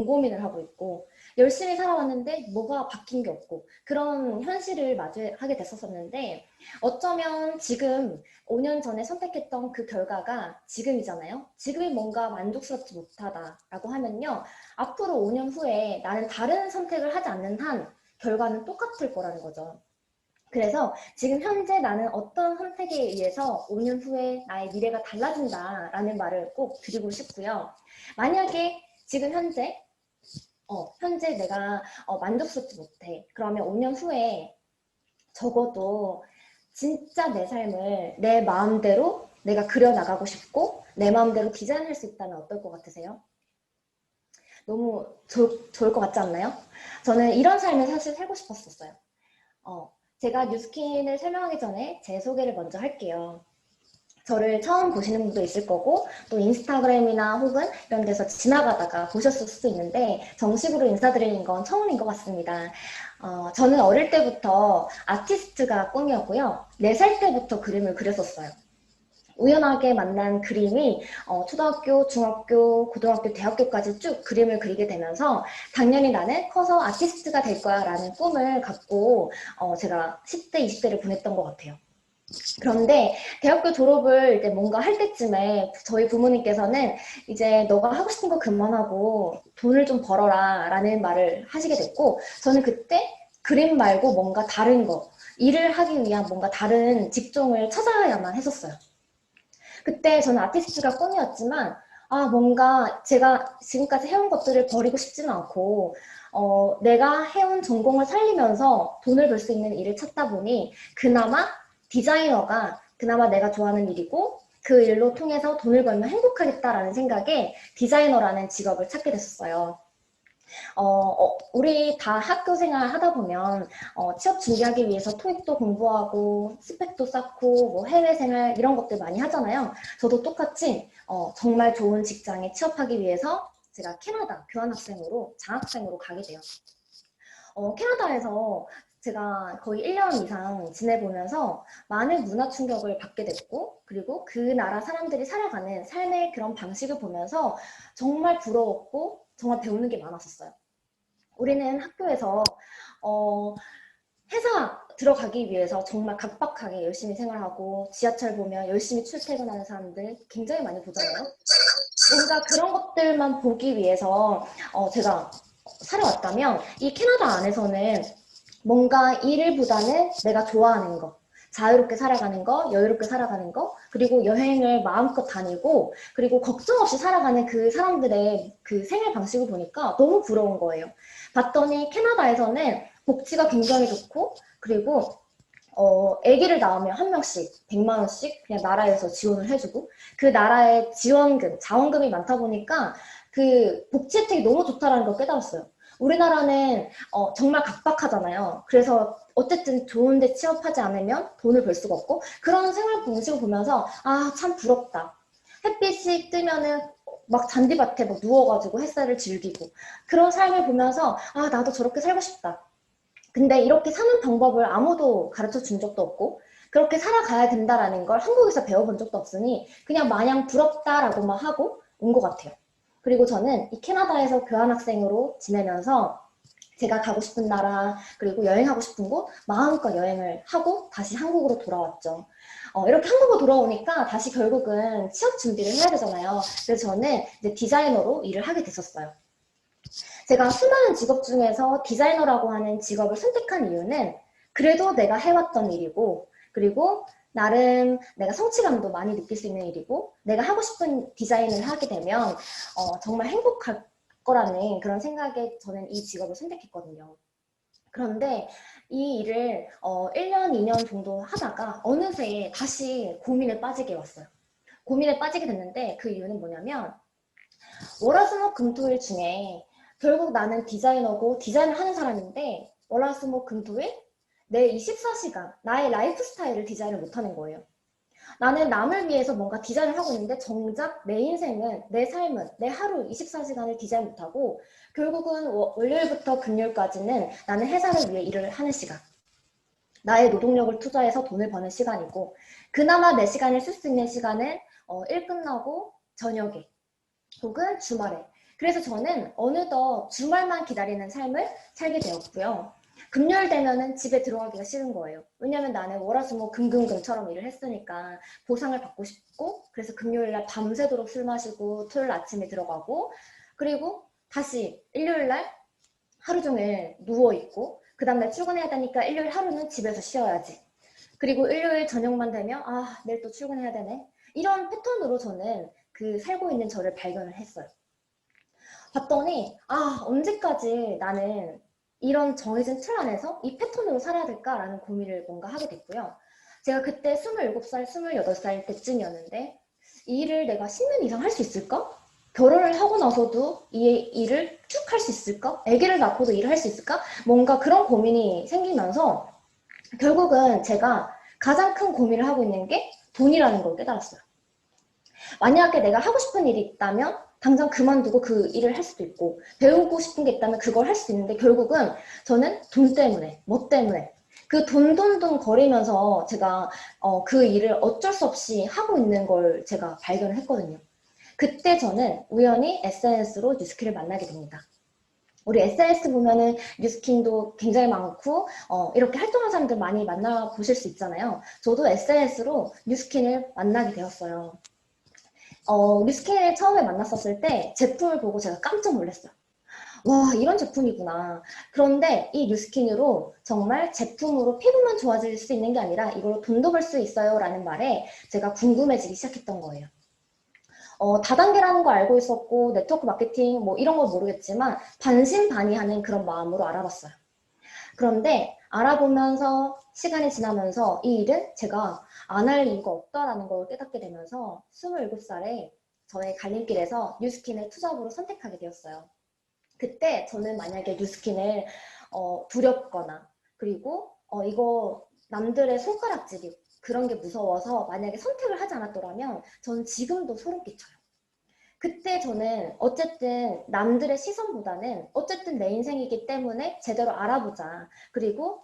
고민을 하고 있고 열심히 살아왔는데 뭐가 바뀐 게 없고 그런 현실을 마주하게 됐었는데 어쩌면 지금 5년 전에 선택했던 그 결과가 지금이잖아요. 지금이 뭔가 만족스럽지 못하다라고 하면요. 앞으로 5년 후에 나는 다른 선택을 하지 않는 한 결과는 똑같을 거라는 거죠. 그래서 지금 현재 나는 어떤 선택에 의해서 5년 후에 나의 미래가 달라진다라는 말을 꼭 드리고 싶고요. 만약에 지금 현재 내가 만족스럽지 못해. 그러면 5년 후에 적어도 진짜 내 삶을 내 마음대로 내가 그려나가고 싶고 내 마음대로 디자인할 수 있다면 어떨 것 같으세요? 너무 좋을 것 같지 않나요? 저는 이런 삶을 사실 살고 싶었었어요. 제가 뉴스킨을 설명하기 전에 제 소개를 먼저 할게요. 저를 처음 보시는 분도 있을 거고 또 인스타그램이나 혹은 이런 데서 지나가다가 보셨을 수도 있는데 정식으로 인사드리는 건 처음인 것 같습니다. 저는 어릴 때부터 아티스트가 꿈이었고요. 4살 때부터 그림을 그렸었어요. 우연하게 만난 그림이 초등학교, 중학교, 고등학교, 대학교까지 쭉 그림을 그리게 되면서 당연히 나는 커서 아티스트가 될 거야 라는 꿈을 갖고 제가 10대, 20대를 보냈던 것 같아요. 그런데 대학교 졸업을 이제 뭔가 할 때쯤에 저희 부모님께서는 이제 너가 하고 싶은 거 그만하고 돈을 좀 벌어라 라는 말을 하시게 됐고 저는 그때 그림 말고 뭔가 다른 거 일을 하기 위한 뭔가 다른 직종을 찾아야만 했었어요. 그때 저는 아티스트가 꿈이었지만 뭔가 제가 지금까지 해온 것들을 버리고 싶지는 않고 내가 해온 전공을 살리면서 돈을 벌 수 있는 일을 찾다 보니 그나마 디자이너가 그나마 내가 좋아하는 일이고 그 일로 통해서 돈을 벌면 행복하겠다라는 생각에 디자이너라는 직업을 찾게 됐었어요. 우리 다 학교 생활 하다 보면 취업 준비하기 위해서 토익도 공부하고 스펙도 쌓고 뭐 해외 생활 이런 것들 많이 하잖아요. 저도 똑같이 정말 좋은 직장에 취업하기 위해서 제가 캐나다 교환학생으로 장학생으로 가게 돼요. 캐나다에서 제가 거의 1년 이상 지내보면서 많은 문화 충격을 받게 됐고 그리고 그 나라 사람들이 살아가는 삶의 그런 방식을 보면서 정말 부러웠고 정말 배우는 게 많았었어요. 우리는 학교에서 회사 들어가기 위해서 정말 각박하게 열심히 생활하고 지하철 보면 열심히 출퇴근하는 사람들 굉장히 많이 보잖아요. 뭔가 그런 것들만 보기 위해서 제가 살아왔다면 이 캐나다 안에서는 뭔가 일보다는 내가 좋아하는 거 자유롭게 살아가는 거, 여유롭게 살아가는 거, 그리고 여행을 마음껏 다니고, 그리고 걱정 없이 살아가는 그 사람들의 그 생활 방식을 보니까 너무 부러운 거예요. 봤더니 캐나다에서는 복지가 굉장히 좋고, 그리고 아기를 낳으면 한 명씩 100만 원씩 그냥 나라에서 지원을 해주고 그 나라의 지원금, 자원금이 많다 보니까 그 복지 혜택이 너무 좋다라는 걸 깨달았어요. 우리나라는 정말 각박하잖아요. 그래서 어쨌든 좋은데 취업하지 않으면 돈을 벌 수가 없고 그런 생활 방식을 보면서 참 부럽다. 햇빛이 뜨면은 막 잔디밭에 막 누워가지고 햇살을 즐기고 그런 삶을 보면서 나도 저렇게 살고 싶다. 근데 이렇게 사는 방법을 아무도 가르쳐 준 적도 없고 그렇게 살아가야 된다라는 걸 한국에서 배워본 적도 없으니 그냥 마냥 부럽다라고만 하고 온 것 같아요. 그리고 저는 이 캐나다에서 교환학생으로 지내면서 제가 가고 싶은 나라 그리고 여행하고 싶은 곳 마음껏 여행을 하고 다시 한국으로 돌아왔죠. 이렇게 한국으로 돌아오니까 다시 결국은 취업 준비를 해야 되잖아요. 그래서 저는 이제 디자이너로 일을 하게 됐었어요. 제가 수많은 직업 중에서 디자이너라고 하는 직업을 선택한 이유는 그래도 내가 해왔던 일이고 그리고 나름 내가 성취감도 많이 느낄 수 있는 일이고 내가 하고 싶은 디자인을 하게 되면 정말 행복할 거라는 그런 생각에 저는 이 직업을 선택했거든요. 그런데 이 일을 1년, 2년 정도 하다가 어느새 다시 고민에 빠지게 왔어요. 고민에 빠지게 됐는데 그 이유는 뭐냐면 월화수목금토일 중에 결국 나는 디자이너고 디자인을 하는 사람인데 월화수목금토일 내 24시간 나의 라이프 스타일을 디자인을 못하는 거예요. 나는 남을 위해서 뭔가 디자인을 하고 있는데 정작 내 인생은 내 삶은 내 하루 24시간을 디자인 못하고 결국은 월요일부터 금요일까지는 나는 회사를 위해 일을 하는 시간 나의 노동력을 투자해서 돈을 버는 시간이고 그나마 내 시간을 쓸 수 있는 시간은 일 끝나고 저녁에 혹은 주말에 그래서 저는 어느덧 주말만 기다리는 삶을 살게 되었고요. 금요일 되면은 집에 들어가기가 싫은 거예요. 왜냐면 나는 월화수목 금금금처럼 일을 했으니까 보상을 받고 싶고, 그래서 금요일 날 밤새도록 술 마시고 토요일 아침에 들어가고, 그리고 다시 일요일 날 하루 종일 누워있고, 그 다음날 출근해야 되니까 일요일 하루는 집에서 쉬어야지. 그리고 일요일 저녁만 되면 내일 또 출근해야 되네. 이런 패턴으로 저는 그 살고 있는 저를 발견을 했어요. 봤더니 언제까지 나는 이런 정해진 틀 안에서 이 패턴으로 살아야 될까라는 고민을 뭔가 하게 됐고요. 제가 그때 27살, 28살 때쯤이었는데 이 일을 내가 10년 이상 할 수 있을까? 결혼을 하고 나서도 이 일을 쭉 할 수 있을까? 아기를 낳고도 일을 할 수 있을까? 뭔가 그런 고민이 생기면서 결국은 제가 가장 큰 고민을 하고 있는 게 돈이라는 걸 깨달았어요. 만약에 내가 하고 싶은 일이 있다면 당장 그만두고 그 일을 할 수도 있고, 배우고 싶은 게 있다면 그걸 할 수 있는데, 결국은 저는 돈 때문에, 뭐 때문에 그 돈 거리면서 제가 그 일을 어쩔 수 없이 하고 있는 걸 제가 발견을 했거든요. 그때 저는 우연히 SNS로 뉴스킨을 만나게 됩니다. 우리 SNS 보면은 뉴스킨도 굉장히 많고 이렇게 활동하는 사람들 많이 만나보실 수 있잖아요. 저도 SNS로 뉴스킨을 만나게 되었어요. 뉴스킨을 처음에 만났었을 때 제품을 보고 제가 깜짝 놀랐어요. 와, 이런 제품이구나. 그런데 이 뉴스킨으로 정말 제품으로 피부만 좋아질 수 있는 게 아니라 이걸로 돈도 벌 수 있어요 라는 말에 제가 궁금해지기 시작했던 거예요. 다단계라는 거 알고 있었고 네트워크 마케팅 뭐 이런 건 모르겠지만 반신반의하는 그런 마음으로 알아봤어요. 그런데 알아보면서 시간이 지나면서 이 일은 제가 안 할 이유가 없다라는 걸 깨닫게 되면서 27살에 저의 갈림길에서 뉴스킨을 투잡으로 선택하게 되었어요. 그때 저는 만약에 뉴스킨을 두렵거나 그리고 이거 남들의 손가락질이 그런 게 무서워서 만약에 선택을 하지 않았더라면 저는 지금도 소름 끼쳐요. 그때 저는 어쨌든 남들의 시선보다는 어쨌든 내 인생이기 때문에 제대로 알아보자. 그리고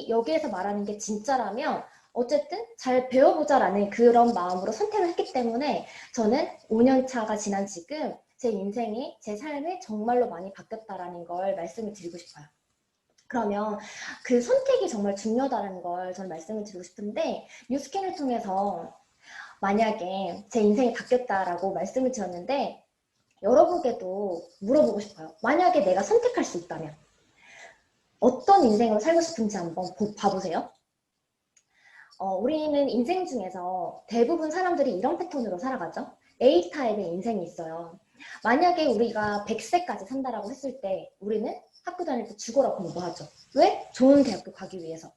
여기에서 말하는 게 진짜라면 어쨌든 잘 배워보자라는 그런 마음으로 선택을 했기 때문에 저는 5년 차가 지난 지금 제 인생이, 제 삶이 정말로 많이 바뀌었다라는 걸 말씀을 드리고 싶어요. 그러면 그 선택이 정말 중요하다는 걸 저는 말씀을 드리고 싶은데 뉴스캔을 통해서 만약에 제 인생이 바뀌었다라고 말씀을 드렸는데 여러분께도 물어보고 싶어요. 만약에 내가 선택할 수 있다면 어떤 인생으로 살고 싶은지 한번 봐보세요. 우리는 인생 중에서 대부분 사람들이 이런 패턴으로 살아가죠. A타입의 인생이 있어요. 만약에 우리가 100세까지 산다라고 했을 때 우리는 학교 다닐 때 죽어라 공부하죠. 왜? 좋은 대학교 가기 위해서.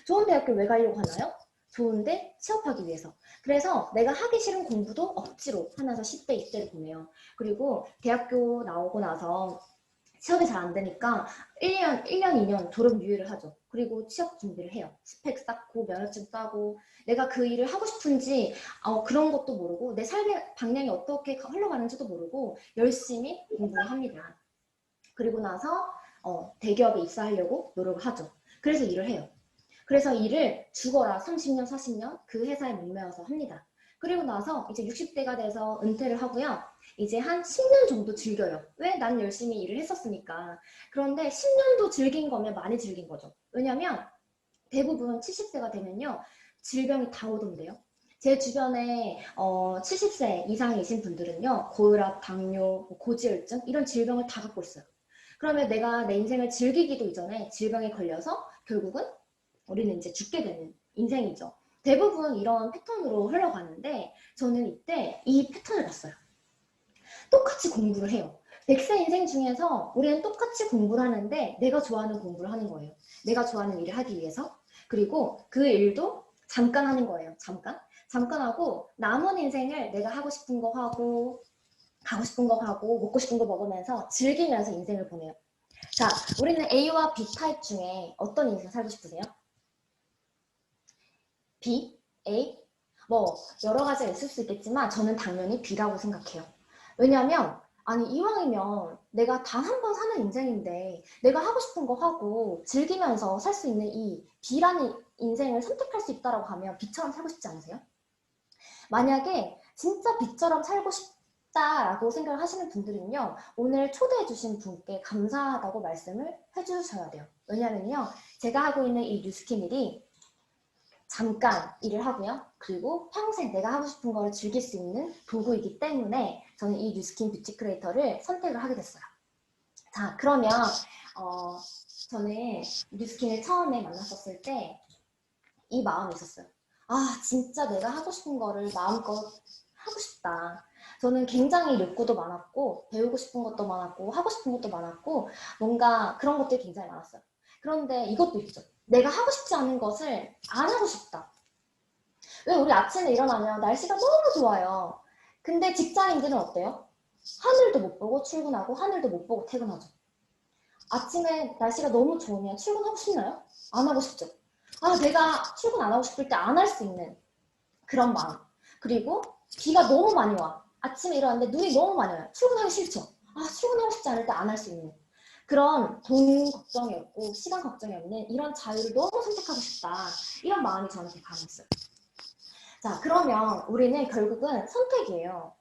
좋은 대학교 왜 가려고 하나요? 좋은데 취업하기 위해서. 그래서 내가 하기 싫은 공부도 억지로 하면서 10대, 20대를 보내요. 그리고 대학교 나오고 나서 취업이 잘 안 되니까 1년, 2년 졸업 유예를 하죠. 그리고 취업 준비를 해요. 스펙 쌓고 면허증 따고 내가 그 일을 하고 싶은지 그런 것도 모르고 내 삶의 방향이 어떻게 흘러가는지도 모르고 열심히 공부를 합니다. 그리고 나서 대기업에 입사하려고 노력을 하죠. 그래서 일을 해요. 그래서 일을 죽어라 30년, 40년 그 회사에 목매어서 합니다. 그리고 나서 이제 60대가 돼서 은퇴를 하고요. 이제 한 10년 정도 즐겨요. 왜? 난 열심히 일을 했었으니까. 그런데 10년도 즐긴 거면 많이 즐긴 거죠. 왜냐면 대부분 70세가 되면요. 질병이 다 오던데요. 제 주변에 70세 이상이신 분들은요. 고혈압, 당뇨, 고지혈증 이런 질병을 다 갖고 있어요. 그러면 내가 내 인생을 즐기기도 이전에 질병에 걸려서 결국은 우리는 이제 죽게 되는 인생이죠. 대부분 이런 패턴으로 흘러가는데 저는 이때 이 패턴을 봤어요. 똑같이 공부를 해요. 100세 인생 중에서 우리는 똑같이 공부를 하는데 내가 좋아하는 공부를 하는 거예요. 내가 좋아하는 일을 하기 위해서. 그리고 그 일도 잠깐 하는 거예요. 잠깐 하고 남은 인생을 내가 하고 싶은 거 하고 가고 싶은 거 가고 먹고 싶은 거 먹으면서 즐기면서 인생을 보내요. 자, 우리는 A와 B 타입 중에 어떤 인생 살고 싶으세요? B, A? 뭐 여러 가지가 있을 수 있겠지만 저는 당연히 B라고 생각해요. 왜냐면 아니 이왕이면 내가 단 한 번 사는 인생인데 내가 하고 싶은 거 하고 즐기면서 살 수 있는 이 B라는 인생을 선택할 수 있다고 하면 B처럼 살고 싶지 않으세요? 만약에 진짜 B처럼 살고 싶다 싶다라고 생각을 하시는 분들은요, 오늘 초대해 주신 분께 감사하다고 말씀을 해주셔야 돼요. 왜냐면요, 제가 하고 있는 이 뉴스킨 일이 잠깐 일을 하고요. 그리고 평생 내가 하고 싶은 걸 즐길 수 있는 도구이기 때문에 저는 이 뉴스킨 뷰티 크리에이터를 선택을 하게 됐어요. 자, 그러면 저는 뉴스킨을 처음에 만났었을 때 이 마음이 있었어요. 아, 진짜 내가 하고 싶은 거를 마음껏 하고 싶다. 저는 굉장히 욕구도 많았고 배우고 싶은 것도 많았고 하고 싶은 것도 많았고 뭔가 그런 것들이 굉장히 많았어요. 그런데 이것도 있죠. 내가 하고 싶지 않은 것을 안 하고 싶다. 왜 우리 아침에 일어나면 날씨가 너무 좋아요. 근데 직장인들은 어때요? 하늘도 못 보고 출근하고 하늘도 못 보고 퇴근하죠. 아침에 날씨가 너무 좋으면 출근하고 싶나요? 안 하고 싶죠. 아, 내가 출근 안 하고 싶을 때 안 할 수 있는 그런 마음. 그리고 비가 너무 많이 와. 아침에 일어났는데 눈이 너무 많이 와요. 출근하기 싫죠. 아, 출근하고 싶지 않을 때 안 할 수 있는 그런 돈 걱정이 없고 시간 걱정이 없는 이런 자유를 너무 선택하고 싶다. 이런 마음이 저한테 강했어요. 자, 그러면 우리는 결국은 선택이에요.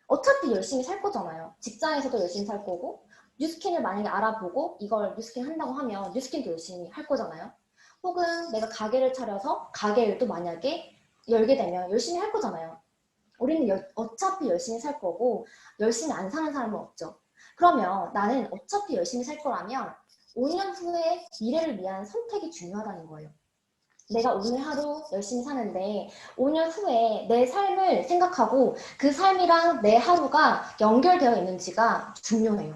어차피 열심히 살 거잖아요. 직장에서도 열심히 살 거고 뉴스킨을 만약에 알아보고 이걸 뉴스킨 한다고 하면 뉴스킨도 열심히 할 거잖아요. 혹은 내가 가게를 차려서 가게 일도 만약에 열게 되면 열심히 할 거잖아요. 우리는 어차피 열심히 살 거고 열심히 안 사는 사람은 없죠. 그러면 나는 어차피 열심히 살 거라면 5년 후의 미래를 위한 선택이 중요하다는 거예요. 내가 오늘 하루 열심히 사는데 5년 후에 내 삶을 생각하고 그 삶이랑 내 하루가 연결되어 있는지가 중요해요.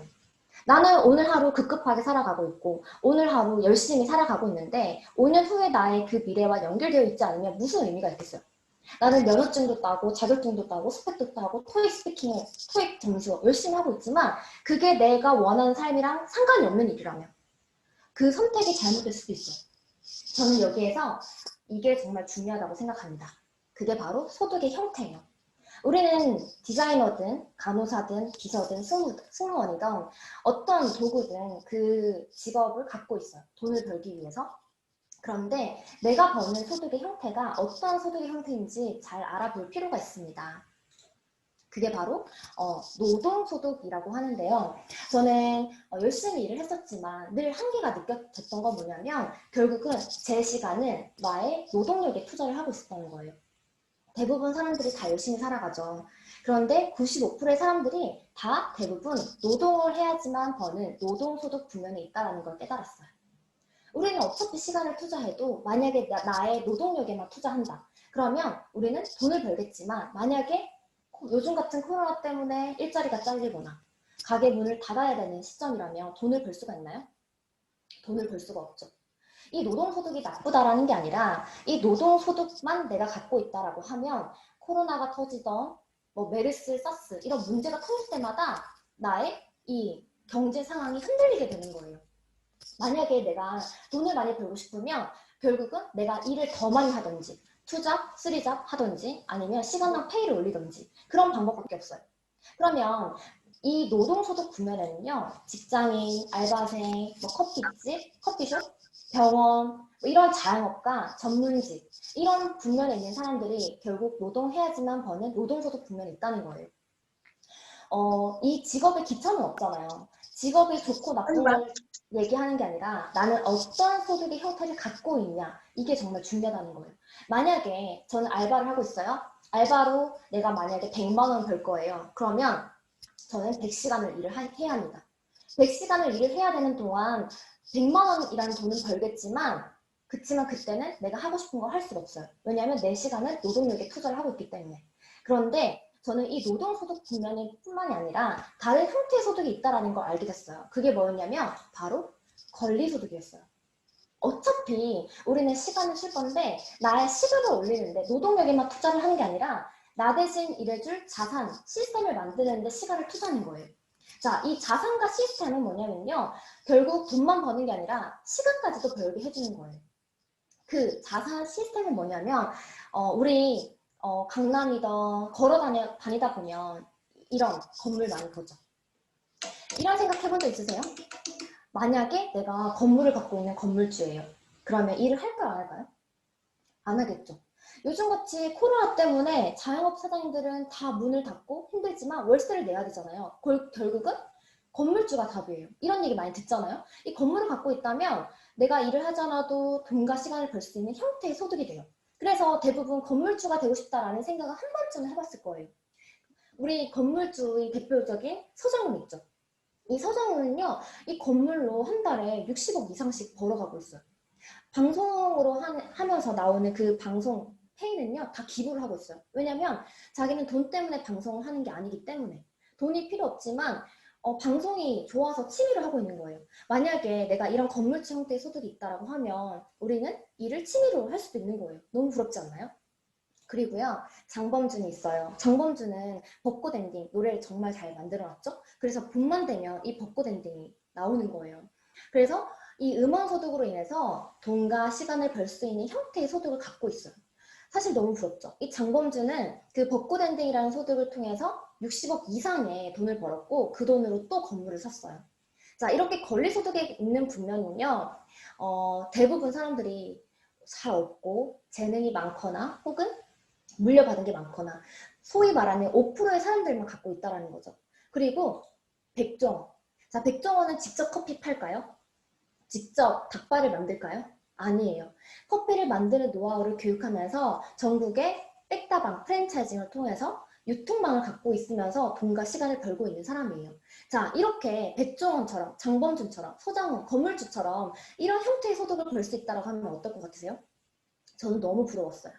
나는 오늘 하루 급급하게 살아가고 있고 오늘 하루 열심히 살아가고 있는데 5년 후에 나의 그 미래와 연결되어 있지 않으면 무슨 의미가 있겠어요? 나는 면허증도 따고 자격증도 따고 스펙도 따고 토익 스피킹, 토익 점수 열심히 하고 있지만 그게 내가 원하는 삶이랑 상관이 없는 일이라면 그 선택이 잘못될 수도 있어요. 저는 여기에서 이게 정말 중요하다고 생각합니다. 그게 바로 소득의 형태예요. 우리는 디자이너든 간호사든 비서든 승무원이든 어떤 도구든 그 직업을 갖고 있어요. 돈을 벌기 위해서. 그런데 내가 버는 소득의 형태가 어떤 소득의 형태인지 잘 알아볼 필요가 있습니다. 그게 바로 노동소득이라고 하는데요. 저는 열심히 일을 했었지만 늘 한계가 느껴졌던 건 뭐냐면 결국은 제 시간은 나의 노동력에 투자를 하고 있었다는 거예요. 대부분 사람들이 다 열심히 살아가죠. 그런데 95%의 사람들이 다 대부분 노동을 해야지만 버는 노동소득 국면에 있다는 걸 깨달았어요. 우리는 어차피 시간을 투자해도 만약에 나의 노동력에만 투자한다. 그러면 우리는 돈을 벌겠지만 만약에 요즘 같은 코로나 때문에 일자리가 잘리거나 가게 문을 닫아야 되는 시점이라면 돈을 벌 수가 있나요? 돈을 벌 수가 없죠. 이 노동소득이 나쁘다라는 게 아니라 이 노동소득만 내가 갖고 있다라고 하면 코로나가 터지던 뭐 메르스, 사스 이런 문제가 터질 때마다 나의 이 경제 상황이 흔들리게 되는 거예요. 만약에 내가 돈을 많이 벌고 싶으면 결국은 내가 일을 더 많이 하든지 투잡, 쓰리잡 하든지 아니면 시간당 페이를 올리든지 그런 방법밖에 없어요. 그러면 이 노동소득 국면에는요. 직장인, 알바생, 뭐 커피집, 커피숍, 병원 뭐 이런 자영업과 전문직 이런 국면에 있는 사람들이 결국 노동해야지만 버는 노동소득 국면에 있다는 거예요. 이 직업의 기천은 없잖아요. 직업이 좋고 나쁜 걸 얘기하는 게 아니라 나는 어떤 소득의 형태를 갖고 있냐 이게 정말 중요하다는 거예요. 만약에 저는 알바를 하고 있어요. 알바로 내가 만약에 100만 원 벌 거예요. 그러면 저는 100시간을 일을 해야 합니다. 100시간을 일을 해야 되는 동안 100만 원이라는 돈은 벌겠지만 그치만 그때는 내가 하고 싶은 걸 할 수가 없어요. 왜냐하면 내 시간은 노동력에 투자를 하고 있기 때문에. 그런데 저는 이 노동소득 국면뿐만이 아니라 다른 형태의 소득이 있다는 걸 알게 됐어요. 그게 뭐였냐면 바로 권리소득이었어요. 어차피 우리는 시간을 쓸 건데 나의 시급을 올리는데 노동력에만 투자를 하는 게 아니라 나 대신 일해줄 자산, 시스템을 만드는 데 시간을 투자하는 거예요. 자, 이 자산과 시스템은 뭐냐면요. 결국 돈만 버는 게 아니라 시간까지도 벌게 해주는 거예요. 그 자산 시스템은 뭐냐면 우리 강남이던 걸어 다니다 보면 이런 건물 많이 보죠. 이런 생각 해본 적 있으세요? 만약에 내가 건물을 갖고 있는 건물주예요. 그러면 일을 할까요, 안 할까요? 안 하겠죠. 요즘같이 코로나 때문에 자영업 사장님들은 다 문을 닫고 힘들지만 월세를 내야 되잖아요. 결국은 건물주가 답이에요. 이런 얘기 많이 듣잖아요. 이 건물을 갖고 있다면 내가 일을 하지 않아도 돈과 시간을 벌 수 있는 형태의 소득이 돼요. 그래서 대부분 건물주가 되고 싶다라는 생각을 한 번쯤은 해봤을 거예요. 우리 건물주의 대표적인 서정훈 있죠. 이 서정훈은요, 이 건물로 한 달에 60억 이상씩 벌어가고 있어요. 방송으로 하면서 나오는 그 방송 페이는요, 다 기부를 하고 있어요. 왜냐면 자기는 돈 때문에 방송을 하는 게 아니기 때문에. 돈이 필요 없지만 방송이 좋아서 취미를 하고 있는 거예요. 만약에 내가 이런 건물주 형태의 소득이 있다라고 하면 우리는 일을 취미로 할 수도 있는 거예요. 너무 부럽지 않나요? 그리고요, 장범준이 있어요. 장범준은 벚꽃 엔딩 노래를 정말 잘 만들어놨죠? 그래서 봄만 되면 이 벚꽃 엔딩이 나오는 거예요. 그래서 이 음원 소득으로 인해서 돈과 시간을 벌 수 있는 형태의 소득을 갖고 있어요. 사실 너무 부럽죠? 이 장범준은 그 벚꽃 엔딩이라는 소득을 통해서 60억 이상의 돈을 벌었고 그 돈으로 또 건물을 샀어요. 자, 이렇게 권리소득에 있는 분면은요, 대부분 사람들이 잘 없고 재능이 많거나 혹은 물려받은 게 많거나 소위 말하는 5%의 사람들만 갖고 있다는 거죠. 그리고 백종원. 자, 백종원은 직접 커피 팔까요? 직접 닭발을 만들까요? 아니에요. 커피를 만드는 노하우를 교육하면서 전국의 백다방 프랜차이징을 통해서 유통망을 갖고 있으면서 돈과 시간을 벌고 있는 사람이에요. 자, 이렇게 백종원처럼, 장범준처럼, 서장훈, 건물주처럼 이런 형태의 소득을 벌 수 있다고 하면 어떨 것 같으세요? 저는 너무 부러웠어요.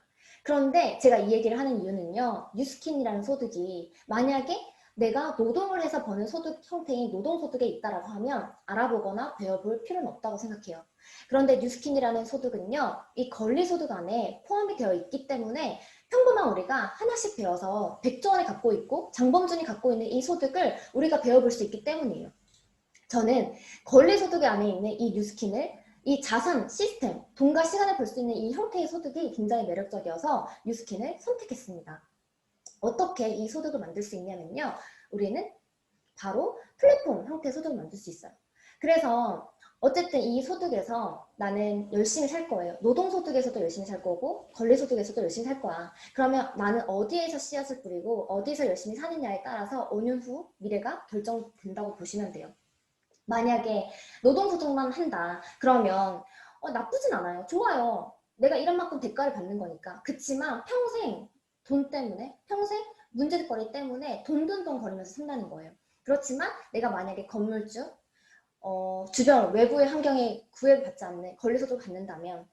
그런데 제가 이 얘기를 하는 이유는요. 뉴스킨이라는 소득이 만약에 내가 노동을 해서 버는 소득 형태인 노동소득에 있다라고 하면 알아보거나 배워볼 필요는 없다고 생각해요. 그런데 뉴스킨이라는 소득은요. 이 권리소득 안에 포함이 되어 있기 때문에 평범한 우리가 하나씩 배워서 백종원이 갖고 있고 장범준이 갖고 있는 이 소득을 우리가 배워볼 수 있기 때문이에요. 저는 권리소득 안에 있는 이 뉴스킨을 이 자산, 시스템, 돈과 시간을 벌 수 있는 이 형태의 소득이 굉장히 매력적이어서 뉴스킨을 선택했습니다. 어떻게 이 소득을 만들 수 있냐면요. 우리는 바로 플랫폼 형태의 소득을 만들 수 있어요. 그래서 어쨌든 이 소득에서 나는 열심히 살 거예요. 노동소득에서도 열심히 살 거고 권리소득에서도 열심히 살 거야. 그러면 나는 어디에서 씨앗을 뿌리고 어디서 열심히 사느냐에 따라서 5년 후 미래가 결정된다고 보시면 돼요. 만약에 노동소득만 한다. 그러면 나쁘진 않아요. 좋아요. 내가 이런 만큼 대가를 받는 거니까. 그치만 평생 돈 때문에 평생 문제거리 때문에 돈돈돈 거리면서 산다는 거예요. 그렇지만 내가 만약에 건물주 주변 외부의 환경에 구애받지 않는 권리소득을 갖는다면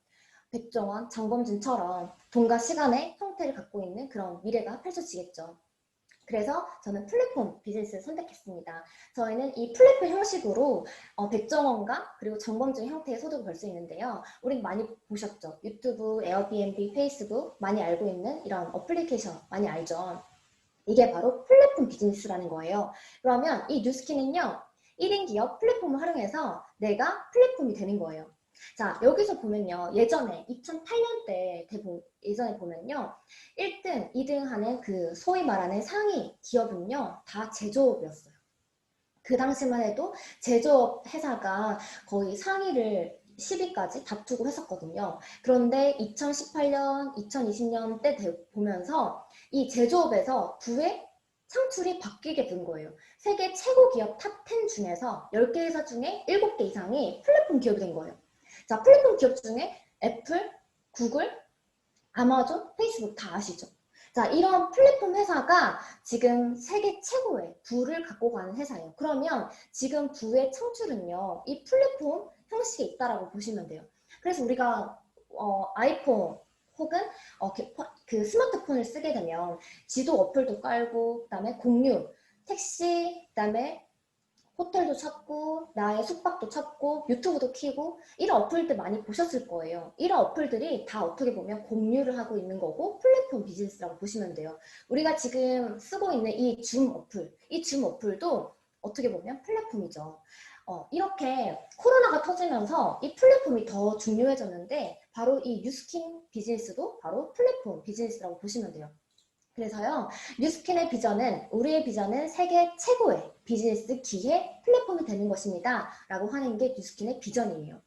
백종원, 장범준처럼 돈과 시간의 형태를 갖고 있는 그런 미래가 펼쳐지겠죠. 그래서 저는 플랫폼 비즈니스를 선택했습니다. 저희는 이 플랫폼 형식으로 백종원과 그리고 정범준 형태의 소득을 벌 수 있는데요. 우린 많이 보셨죠? 유튜브, 에어비앤비, 페이스북 많이 알고 있는 이런 어플리케이션 많이 알죠? 이게 바로 플랫폼 비즈니스라는 거예요. 그러면 이 뉴스킨은요. 1인 기업 플랫폼을 활용해서 내가 플랫폼이 되는 거예요. 자, 여기서 보면요. 예전에 2008년대 예전에 보면요. 1등, 2등 하는 그 소위 말하는 상위 기업은요. 다 제조업이었어요. 그 당시만 해도 제조업 회사가 거의 상위를 10위까지 다투고 했었거든요. 그런데 2018년, 2020년 때 보면서 이 제조업에서 부의 창출이 바뀌게 된 거예요. 세계 최고 기업 탑 10 중에서 10개 회사 중에 7개 이상이 플랫폼 기업이 된 거예요. 자, 플랫폼 기업 중에 애플, 구글, 아마존, 페이스북 다 아시죠? 자, 이런 플랫폼 회사가 지금 세계 최고의 부를 갖고 가는 회사예요. 그러면 지금 부의 창출은요, 이 플랫폼 형식에 있다라고 보시면 돼요. 그래서 우리가 아이폰 혹은 그 스마트폰을 쓰게 되면 지도 어플도 깔고, 그다음에 공유, 택시, 그다음에 호텔도 찾고 나의 숙박도 찾고 유튜브도 키고 이런 어플들 많이 보셨을 거예요. 이런 어플들이 다 어떻게 보면 공유를 하고 있는 거고 플랫폼 비즈니스라고 보시면 돼요. 우리가 지금 쓰고 있는 이 줌 어플, 이 줌 어플도 어떻게 보면 플랫폼이죠. 이렇게 코로나가 터지면서 이 플랫폼이 더 중요해졌는데 바로 이 뉴스킨 비즈니스도 바로 플랫폼 비즈니스라고 보시면 돼요. 그래서요, 뉴스킨의 비전은, 우리의 비전은 세계 최고의 비즈니스 기회 플랫폼이 되는 것입니다. 라고 하는 게 뉴스킨의 비전이에요.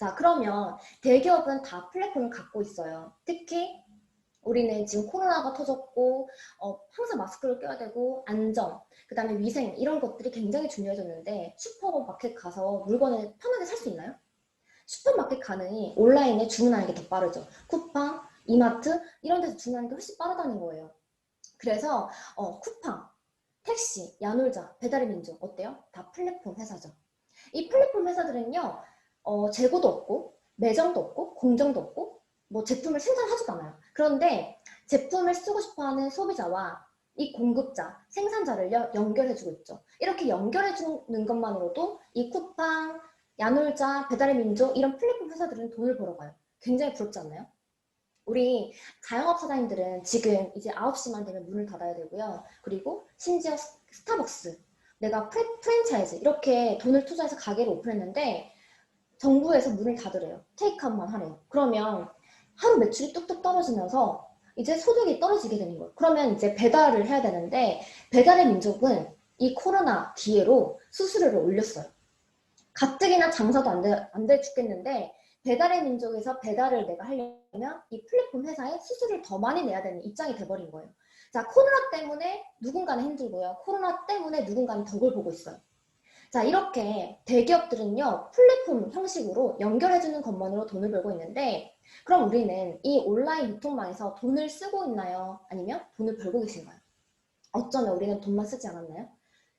자, 그러면 대기업은 다 플랫폼을 갖고 있어요. 특히 우리는 지금 코로나가 터졌고 항상 마스크를 껴야 되고 안전, 그 다음에 위생 이런 것들이 굉장히 중요해졌는데 슈퍼마켓 가서 물건을 편하게 살 수 있나요? 슈퍼마켓 가느니 온라인에 주문하는 게 더 빠르죠. 쿠팡, 이마트 이런 데서 주문하는 게 훨씬 빠르다는 거예요. 그래서 쿠팡, 택시, 야놀자, 배달의민족 어때요? 다 플랫폼 회사죠. 이 플랫폼 회사들은요, 재고도 없고 매장도 없고 공정도 없고 뭐 제품을 생산하지도 않아요. 그런데 제품을 쓰고 싶어하는 소비자와 이 공급자, 생산자를 연결해주고 있죠. 이렇게 연결해주는 것만으로도 이 쿠팡, 야놀자, 배달의민족 이런 플랫폼 회사들은 돈을 벌어가요. 굉장히 부럽지 않나요? 우리 자영업 사장님들은 지금 이제 9시만 되면 문을 닫아야 되고요. 그리고 심지어 스타벅스, 내가 프랜차이즈 이렇게 돈을 투자해서 가게를 오픈했는데 정부에서 문을 닫으래요. 테이크아웃만 하래요. 그러면 하루 매출이 뚝뚝 떨어지면서 이제 소득이 떨어지게 되는 거예요. 그러면 이제 배달을 해야 되는데 배달의 민족은 이 코로나 기회로 수수료를 올렸어요. 가뜩이나 장사도 안 돼 죽겠는데 배달의 민족에서 배달을 내가 하려면 이 플랫폼 회사에 수수료를 더 많이 내야 되는 입장이 돼버린 거예요. 자, 코로나 때문에 누군가는 힘들고요. 코로나 때문에 누군가는 덕을 보고 있어요. 자, 이렇게 대기업들은요, 플랫폼 형식으로 연결해주는 것만으로 돈을 벌고 있는데, 그럼 우리는 이 온라인 유통망에서 돈을 쓰고 있나요? 아니면 돈을 벌고 계신가요? 어쩌면 우리는 돈만 쓰지 않았나요?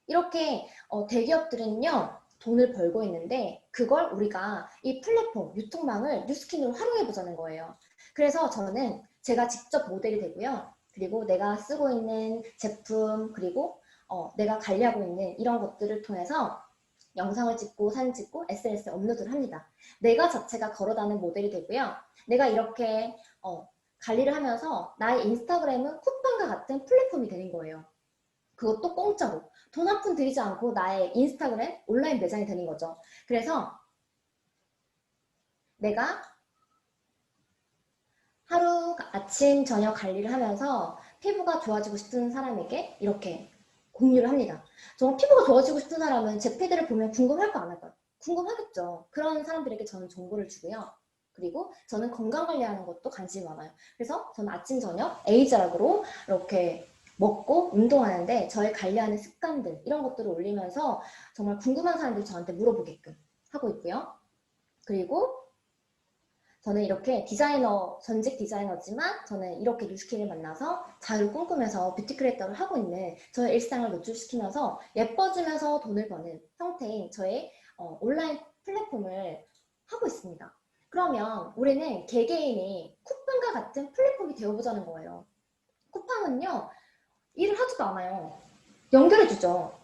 이렇게 대기업들은요, 돈을 벌고 있는데, 그걸 우리가 이 플랫폼, 유통망을 뉴스킨으로 활용해 보자는 거예요. 그래서 저는 제가 직접 모델이 되고요. 그리고 내가 쓰고 있는 제품, 그리고 내가 관리하고 있는 이런 것들을 통해서 영상을 찍고 사진 찍고 SNS에 업로드를 합니다. 내가 자체가 걸어다는 모델이 되고요. 내가 이렇게 관리를 하면서 나의 인스타그램은 쿠팡과 같은 플랫폼이 되는 거예요. 그것도 공짜로. 돈 한 푼 들이지 않고 나의 인스타그램 온라인 매장이 되는 거죠. 그래서 내가 하루 아침 저녁 관리를 하면서 피부가 좋아지고 싶은 사람에게 이렇게 공유를 합니다. 정말 피부가 좋아지고 싶은 사람은 제 피드를 보면 궁금할까 안 할까요? 궁금하겠죠. 그런 사람들에게 저는 정보를 주고요. 그리고 저는 건강 관리하는 것도 관심이 많아요. 그래서 저는 아침 저녁 에이즈락으로 이렇게 먹고 운동하는데 저의 관리하는 습관들 이런 것들을 올리면서 정말 궁금한 사람들이 저한테 물어보게끔 하고 있고요. 그리고 저는 이렇게 디자이너, 전직 디자이너지만 저는 이렇게 뉴스킨을 만나서 자유를 꿈꾸면서 뷰티 크리에이터를 하고 있는 저의 일상을 노출시키면서 예뻐지면서 돈을 버는 형태인 저의 온라인 플랫폼을 하고 있습니다. 그러면 우리는 개개인이 쿠팡과 같은 플랫폼이 되어보자는 거예요. 쿠팡은요, 일을 하지도 않아요. 연결해주죠.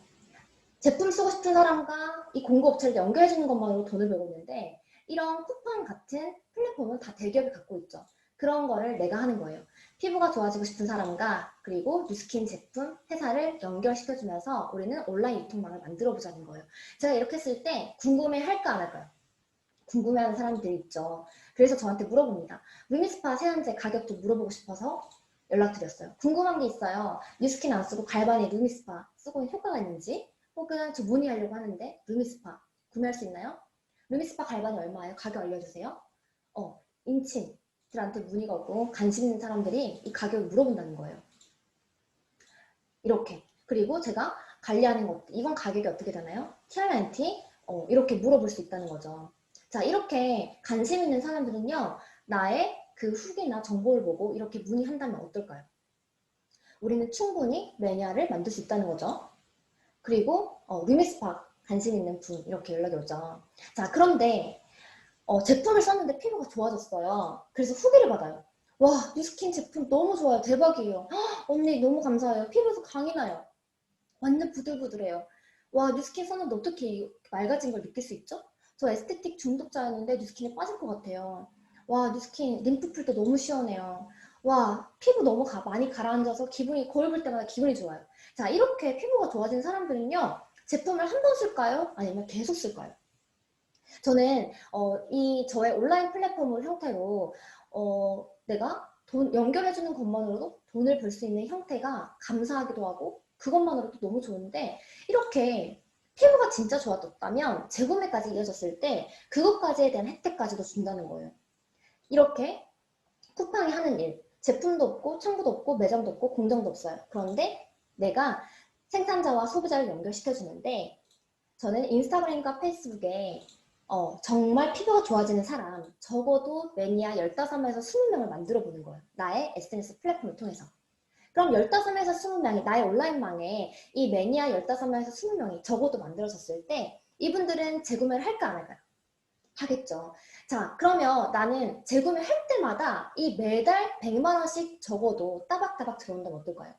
제품 쓰고 싶은 사람과 이 공급업체를 연결해주는 것만으로 돈을 벌고 있는데 이런 쿠팡 같은 플랫폼은 다 대기업이 갖고 있죠. 그런 거를 내가 하는 거예요. 피부가 좋아지고 싶은 사람과 그리고 뉴스킨 제품 회사를 연결시켜주면서 우리는 온라인 유통망을 만들어보자는 거예요. 제가 이렇게 했을 때 궁금해할까 안 할까요? 궁금해하는 사람들이 있죠. 그래서 저한테 물어봅니다. 루미스파 세안제 가격 좀 물어보고 싶어서 연락드렸어요. 궁금한 게 있어요. 뉴스킨 안 쓰고 갈바니 루미스파 쓰고 있는 효과가 있는지 혹은 저 문의하려고 하는데 루미스파 구매할 수 있나요? 루미스파 갈바니 얼마예요? 가격 알려주세요. 인친들한테 문의가 오고 관심 있는 사람들이 이 가격을 물어본다는 거예요. 이렇게. 그리고 제가 관리하는 것 이건 가격이 어떻게 되나요? TR90 이렇게 물어볼 수 있다는 거죠. 자, 이렇게 관심 있는 사람들은요, 나의 그 후기나 정보를 보고 이렇게 문의한다면 어떨까요? 우리는 충분히 매니아를 만들 수 있다는 거죠. 그리고 루미스파 관심 있는 분 이렇게 연락이 오죠. 자, 그런데 제품을 썼는데 피부가 좋아졌어요. 그래서 후기를 받아요. 와, 뉴스킨 제품 너무 좋아요. 대박이에요. 헉, 언니 너무 감사해요. 피부에서 광이 나요. 완전 부들부들해요. 와, 뉴스킨 썼는데 어떻게 맑아진 걸 느낄 수 있죠? 저 에스테틱 중독자였는데 뉴스킨에 빠질 것 같아요. 와, 뉴스킨 림프 풀 때 너무 시원해요. 와, 피부 너무 많이 가라앉아서 기분이 거울 볼 때마다 기분이 좋아요. 자, 이렇게 피부가 좋아진 사람들은요, 제품을 한 번 쓸까요? 아니면 계속 쓸까요? 저는 이 저의 온라인 플랫폼을 형태로 내가 돈 연결해주는 것만으로도 돈을 벌 수 있는 형태가 감사하기도 하고 그것만으로도 너무 좋은데 이렇게 피부가 진짜 좋아졌다면 재구매까지 이어졌을 때 그것까지에 대한 혜택까지도 준다는 거예요. 이렇게 쿠팡이 하는 일 제품도 없고 창구도 없고 매장도 없고 공장도 없어요. 그런데 내가 생산자와 소비자를 연결시켜주는데 저는 인스타그램과 페이스북에 정말 피부가 좋아지는 사람 적어도 매니아 15명에서 20명을 만들어 보는 거예요. 나의 SNS 플랫폼을 통해서. 그럼 15명에서 20명이 나의 온라인망에 이 매니아 15명에서 20명이 적어도 만들어졌을 때 이분들은 재구매를 할까 안 할까요? 하겠죠. 자, 그러면 나는 재구매할 때마다 이 매달 100만 원씩 적어도 따박따박 들어온다면 어떨까요?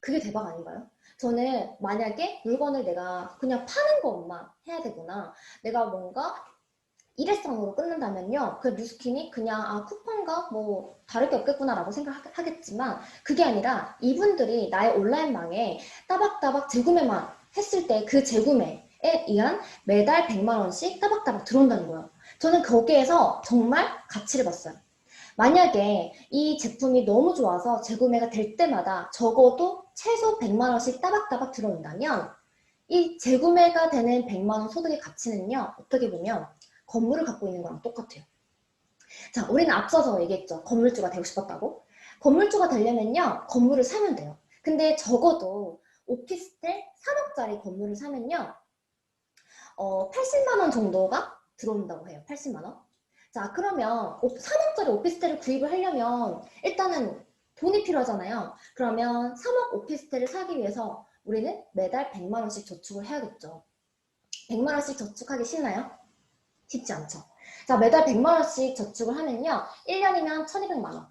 그게 대박 아닌가요? 저는 만약에 물건을 내가 그냥 파는 것만 해야 되구나. 내가 뭔가 일회성으로 끊는다면요. 그 뉴스킨이 그냥 쿠폰과 뭐 다를 게 없겠구나라고 생각하겠지만 그게 아니라 이분들이 나의 온라인망에 따박따박 재구매만 했을 때 그 재구매에 의한 매달 100만 원씩 따박따박 들어온다는 거예요. 저는 거기에서 정말 가치를 봤어요. 만약에 이 제품이 너무 좋아서 재구매가 될 때마다 적어도 최소 100만 원씩 따박따박 들어온다면 이 재구매가 되는 100만 원 소득의 가치는요. 어떻게 보면 건물을 갖고 있는 거랑 똑같아요. 자, 우리는 앞서서 얘기했죠. 건물주가 되고 싶었다고. 건물주가 되려면요. 건물을 사면 돼요. 근데 적어도 오피스텔 3억짜리 건물을 사면요. 80만 원 정도가 들어온다고 해요. 80만 원. 자, 그러면 3억짜리 오피스텔을 구입을 하려면 일단은 돈이 필요하잖아요. 그러면 3억 오피스텔을 사기 위해서 우리는 매달 100만 원씩 저축을 해야겠죠. 100만 원씩 저축하기 쉽나요? 쉽지 않죠. 자, 매달 100만 원씩 저축을 하면요. 1년이면 1200만 원.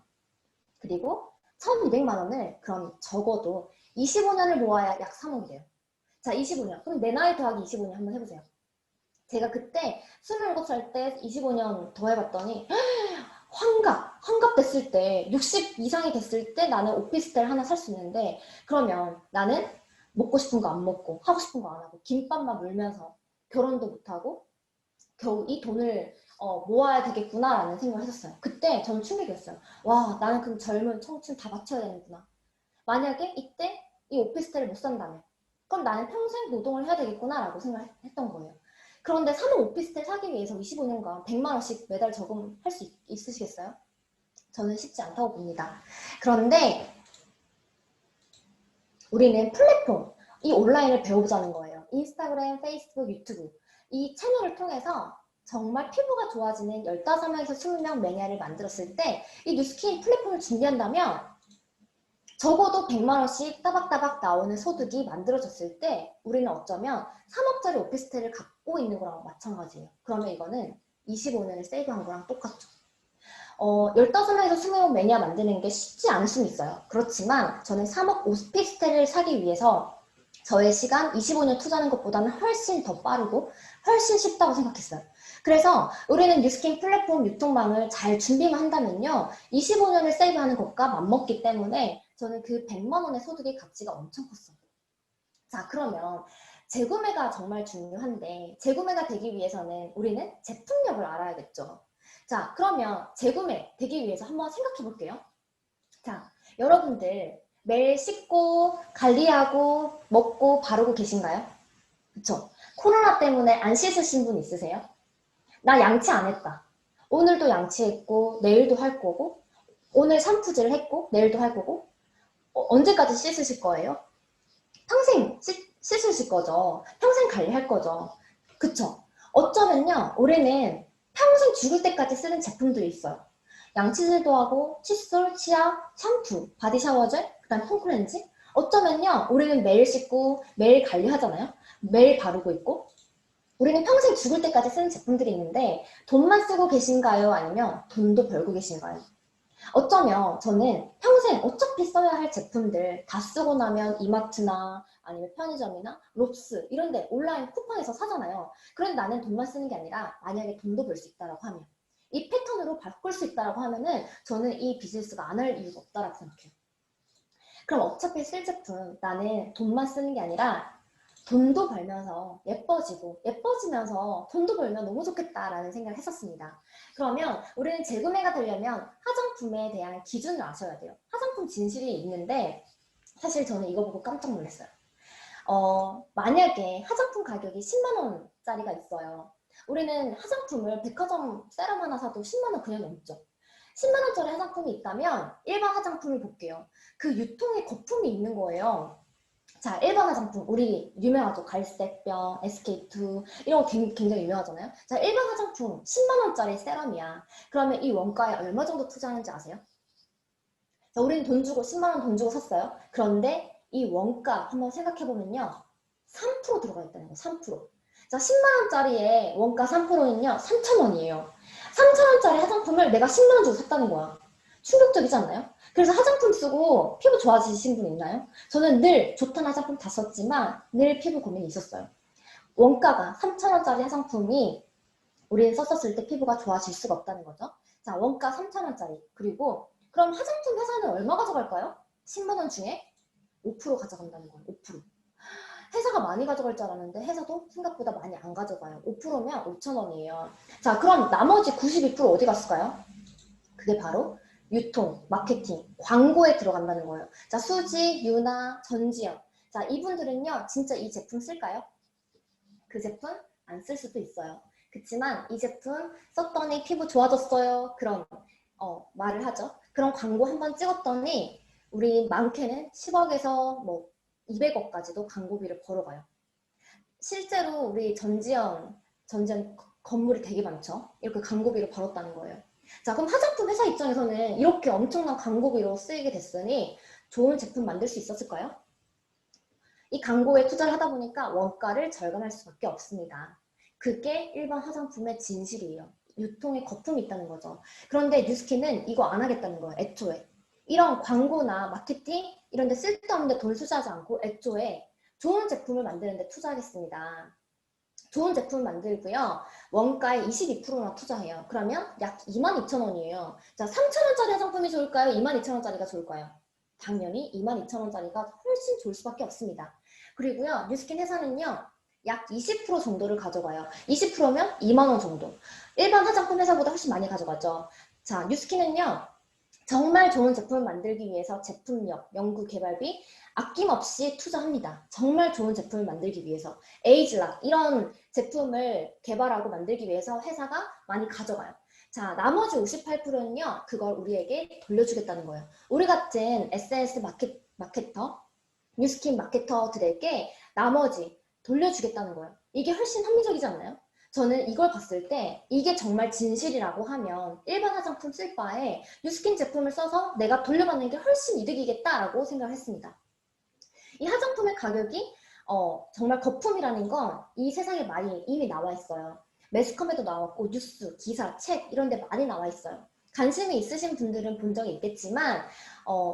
그리고 1200만 원을 그럼 적어도 25년을 모아야 약 3억이 돼요. 자, 25년. 그럼 내 나이 더하기 25년 한번 해보세요. 제가 그때 27살 때 25년 더 해봤더니 환갑 됐을 때 60 이상이 됐을 때 나는 오피스텔 하나 살 수 있는데 그러면 나는 먹고 싶은 거 안 먹고 하고 싶은 거 안 하고 김밥만 물면서 결혼도 못하고 겨우 이 돈을 모아야 되겠구나라는 생각을 했었어요. 그때 저는 충격이었어요. 와, 나는 그럼 젊은 청춘 다 바쳐야 되는구나. 만약에 이때 이 오피스텔을 못 산다면 그럼 나는 평생 노동을 해야 되겠구나라고 생각했던 거예요. 그런데 3억 오피스텔 사기 위해서 25년간 100만 원씩 매달 저금할 수 있으시겠어요? 저는 쉽지 않다고 봅니다. 그런데 우리는 플랫폼, 이 온라인을 배워보자는 거예요. 인스타그램, 페이스북, 유튜브 이 채널을 통해서 정말 피부가 좋아지는 15명에서 20명 매니아를 만들었을 때 이 뉴스킨 플랫폼을 준비한다면 적어도 100만 원씩 따박따박 나오는 소득이 만들어졌을 때 우리는 어쩌면 3억짜리 오피스텔을 갖고 있는 거랑 마찬가지예요. 그러면 이거는 25년을 세이브한 거랑 똑같죠. 15명에서 20명 매니아 만드는 게 쉽지 않을 수는 있어요. 그렇지만 저는 3억 오피스텔을 사기 위해서 저의 시간 25년 투자하는 것보다는 훨씬 더 빠르고 훨씬 쉽다고 생각했어요. 그래서 우리는 뉴스킨 플랫폼 유통망을 잘 준비만 한다면요. 25년을 세이브하는 것과 맞먹기 때문에 저는 그 100만 원의 소득의 가치가 엄청 컸어요. 자, 그러면 재구매가 정말 중요한데 재구매가 되기 위해서는 우리는 제품력을 알아야겠죠. 자, 그러면 재구매 되기 위해서 한번 생각해 볼게요. 자, 여러분들 매일 씻고 관리하고 먹고 바르고 계신가요? 그쵸? 코로나 때문에 안 씻으신 분 있으세요? 나 양치 안 했다. 오늘도 양치했고 내일도 할 거고 오늘 샴푸질 했고 내일도 할 거고 언제까지 씻으실 거예요? 평생 씻으실 거죠. 평생 관리할 거죠. 그쵸? 어쩌면요 올해는 평생 죽을 때까지 쓰는 제품들이 있어요. 양치질도 하고 칫솔, 치약, 샴푸, 바디 샤워젤, 그 다음 폼클렌즈. 어쩌면요 우리는 매일 씻고 매일 관리하잖아요. 매일 바르고 있고 우리는 평생 죽을 때까지 쓰는 제품들이 있는데 돈만 쓰고 계신가요? 아니면 돈도 벌고 계신가요? 어쩌면 저는 평생 어차피 써야 할 제품들 다 쓰고 나면 이마트나 아니면 편의점이나 롭스 이런 데 온라인 쿠팡에서 사잖아요. 그런데 나는 돈만 쓰는 게 아니라 만약에 돈도 벌 수 있다고 하면 이 패턴으로 바꿀 수 있다고 하면은 저는 이 비즈니스가 안 할 이유가 없다고 생각해요. 그럼 어차피 쓸 제품 나는 돈만 쓰는 게 아니라 돈도 벌면서 예뻐지고 예뻐지면서 돈도 벌면 너무 좋겠다라는 생각을 했었습니다. 그러면 우리는 재구매가 되려면 화장품에 대한 기준을 아셔야 돼요. 화장품 진실이 있는데 사실 저는 이거 보고 깜짝 놀랐어요. 만약에 화장품 가격이 10만 원짜리가 있어요. 우리는 화장품을 백화점 세럼 하나 사도 10만 원 그냥 넘죠. 10만 원짜리 화장품이 있다면 일반 화장품을 볼게요. 그 유통에 거품이 있는 거예요. 자, 일반 화장품 우리 유명하죠. 갈색병, SK2 이런 거 굉장히 유명하잖아요. 자, 일반 화장품 10만 원짜리 세럼이야. 그러면 이 원가에 얼마 정도 투자하는지 아세요? 자, 우리는 돈 주고 10만 원 돈 주고 샀어요. 그런데 이 원가 한번 생각해보면요. 3% 들어가 있다는 거예요. 3%. 자, 10만 원짜리의 원가 3%는요. 3천 원이에요. 3천 원짜리 화장품을 내가 10만 원 주고 샀다는 거야. 충격적이지 않나요? 그래서 화장품 쓰고 피부 좋아지신 분 있나요? 저는 늘 좋다는 화장품 다 썼지만 늘 피부 고민이 있었어요. 원가가 3천 원짜리 화장품이 우리는 썼었을 때 피부가 좋아질 수가 없다는 거죠. 자, 원가 3천 원짜리. 그리고 그럼 화장품 회사는 얼마 가져갈까요? 10만 원 중에 5% 가져간다는 거예요. 5%. 회사가 많이 가져갈 줄 알았는데 회사도 생각보다 많이 안 가져가요. 5%면 5천 원이에요. 자, 그럼 나머지 92% 어디 갔을까요? 그게 바로 유통, 마케팅, 광고에 들어간다는 거예요. 자, 수지, 유나, 전지현. 자, 이분들은요, 진짜 이 제품 쓸까요? 그 제품 안 쓸 수도 있어요. 그렇지만 이 제품 썼더니 피부 좋아졌어요. 그런 말을 하죠. 그런 광고 한번 찍었더니 우리 많게는 10억에서 뭐 200억까지도 광고비를 벌어가요. 실제로 우리 전지현 건물이 되게 많죠. 이렇게 광고비를 벌었다는 거예요. 자, 그럼 화장품 회사 입장에서는 이렇게 엄청난 광고비로 쓰이게 됐으니 좋은 제품 만들 수 있었을까요? 이 광고에 투자를 하다 보니까 원가를 절감할 수밖에 없습니다. 그게 일반 화장품의 진실이에요. 유통에 거품이 있다는 거죠. 그런데 뉴스킨은 이거 안 하겠다는 거예요. 애초에. 이런 광고나 마케팅 이런 데 쓸데없는 데 돈 투자하지 않고 애초에 좋은 제품을 만드는 데 투자하겠습니다. 좋은 제품을 만들고요. 원가의 22%나 투자해요. 그러면 약 22,000원이에요. 자, 3,000원짜리 화장품이 좋을까요? 22,000원짜리가 좋을까요? 당연히 22,000원짜리가 훨씬 좋을 수밖에 없습니다. 그리고요, 뉴스킨 회사는요, 약 20% 정도를 가져가요. 20%면 2만 원 정도. 일반 화장품 회사보다 훨씬 많이 가져가죠. 자, 뉴스킨은요, 정말 좋은 제품을 만들기 위해서 제품력, 연구 개발비 아낌없이 투자합니다. 정말 좋은 제품을 만들기 위해서. 에이즐락 이런 제품을 개발하고 만들기 위해서 회사가 많이 가져가요. 자, 나머지 58%는요. 그걸 우리에게 돌려주겠다는 거예요. 우리 같은 SNS 마케터, 뉴스킨 마케터들에게 나머지 돌려주겠다는 거예요. 이게 훨씬 합리적이지 않나요? 저는 이걸 봤을 때 이게 정말 진실이라고 하면 일반 화장품 쓸 바에 뉴스킨 제품을 써서 내가 돌려받는 게 훨씬 이득이겠다라고 생각을 했습니다. 이 화장품의 가격이 정말 거품이라는 건 이 세상에 많이 이미 나와 있어요. 매스컴에도 나왔고 뉴스, 기사, 책 이런 데 많이 나와 있어요. 관심이 있으신 분들은 본 적이 있겠지만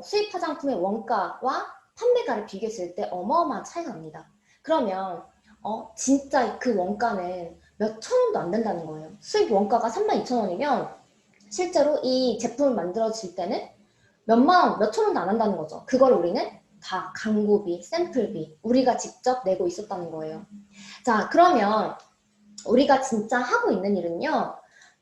수입 화장품의 원가와 판매가를 비교했을 때 어마어마한 차이가 납니다. 그러면 진짜 그 원가는 몇 천 원도 안 된다는 거예요. 수입 원가가 32,000원이면 실제로 이 제품을 만들어질 때는 몇만 원, 몇천 원도 안 한다는 거죠. 그걸 우리는 다 광고비, 샘플비 우리가 직접 내고 있었다는 거예요. 자, 그러면 우리가 진짜 하고 있는 일은요.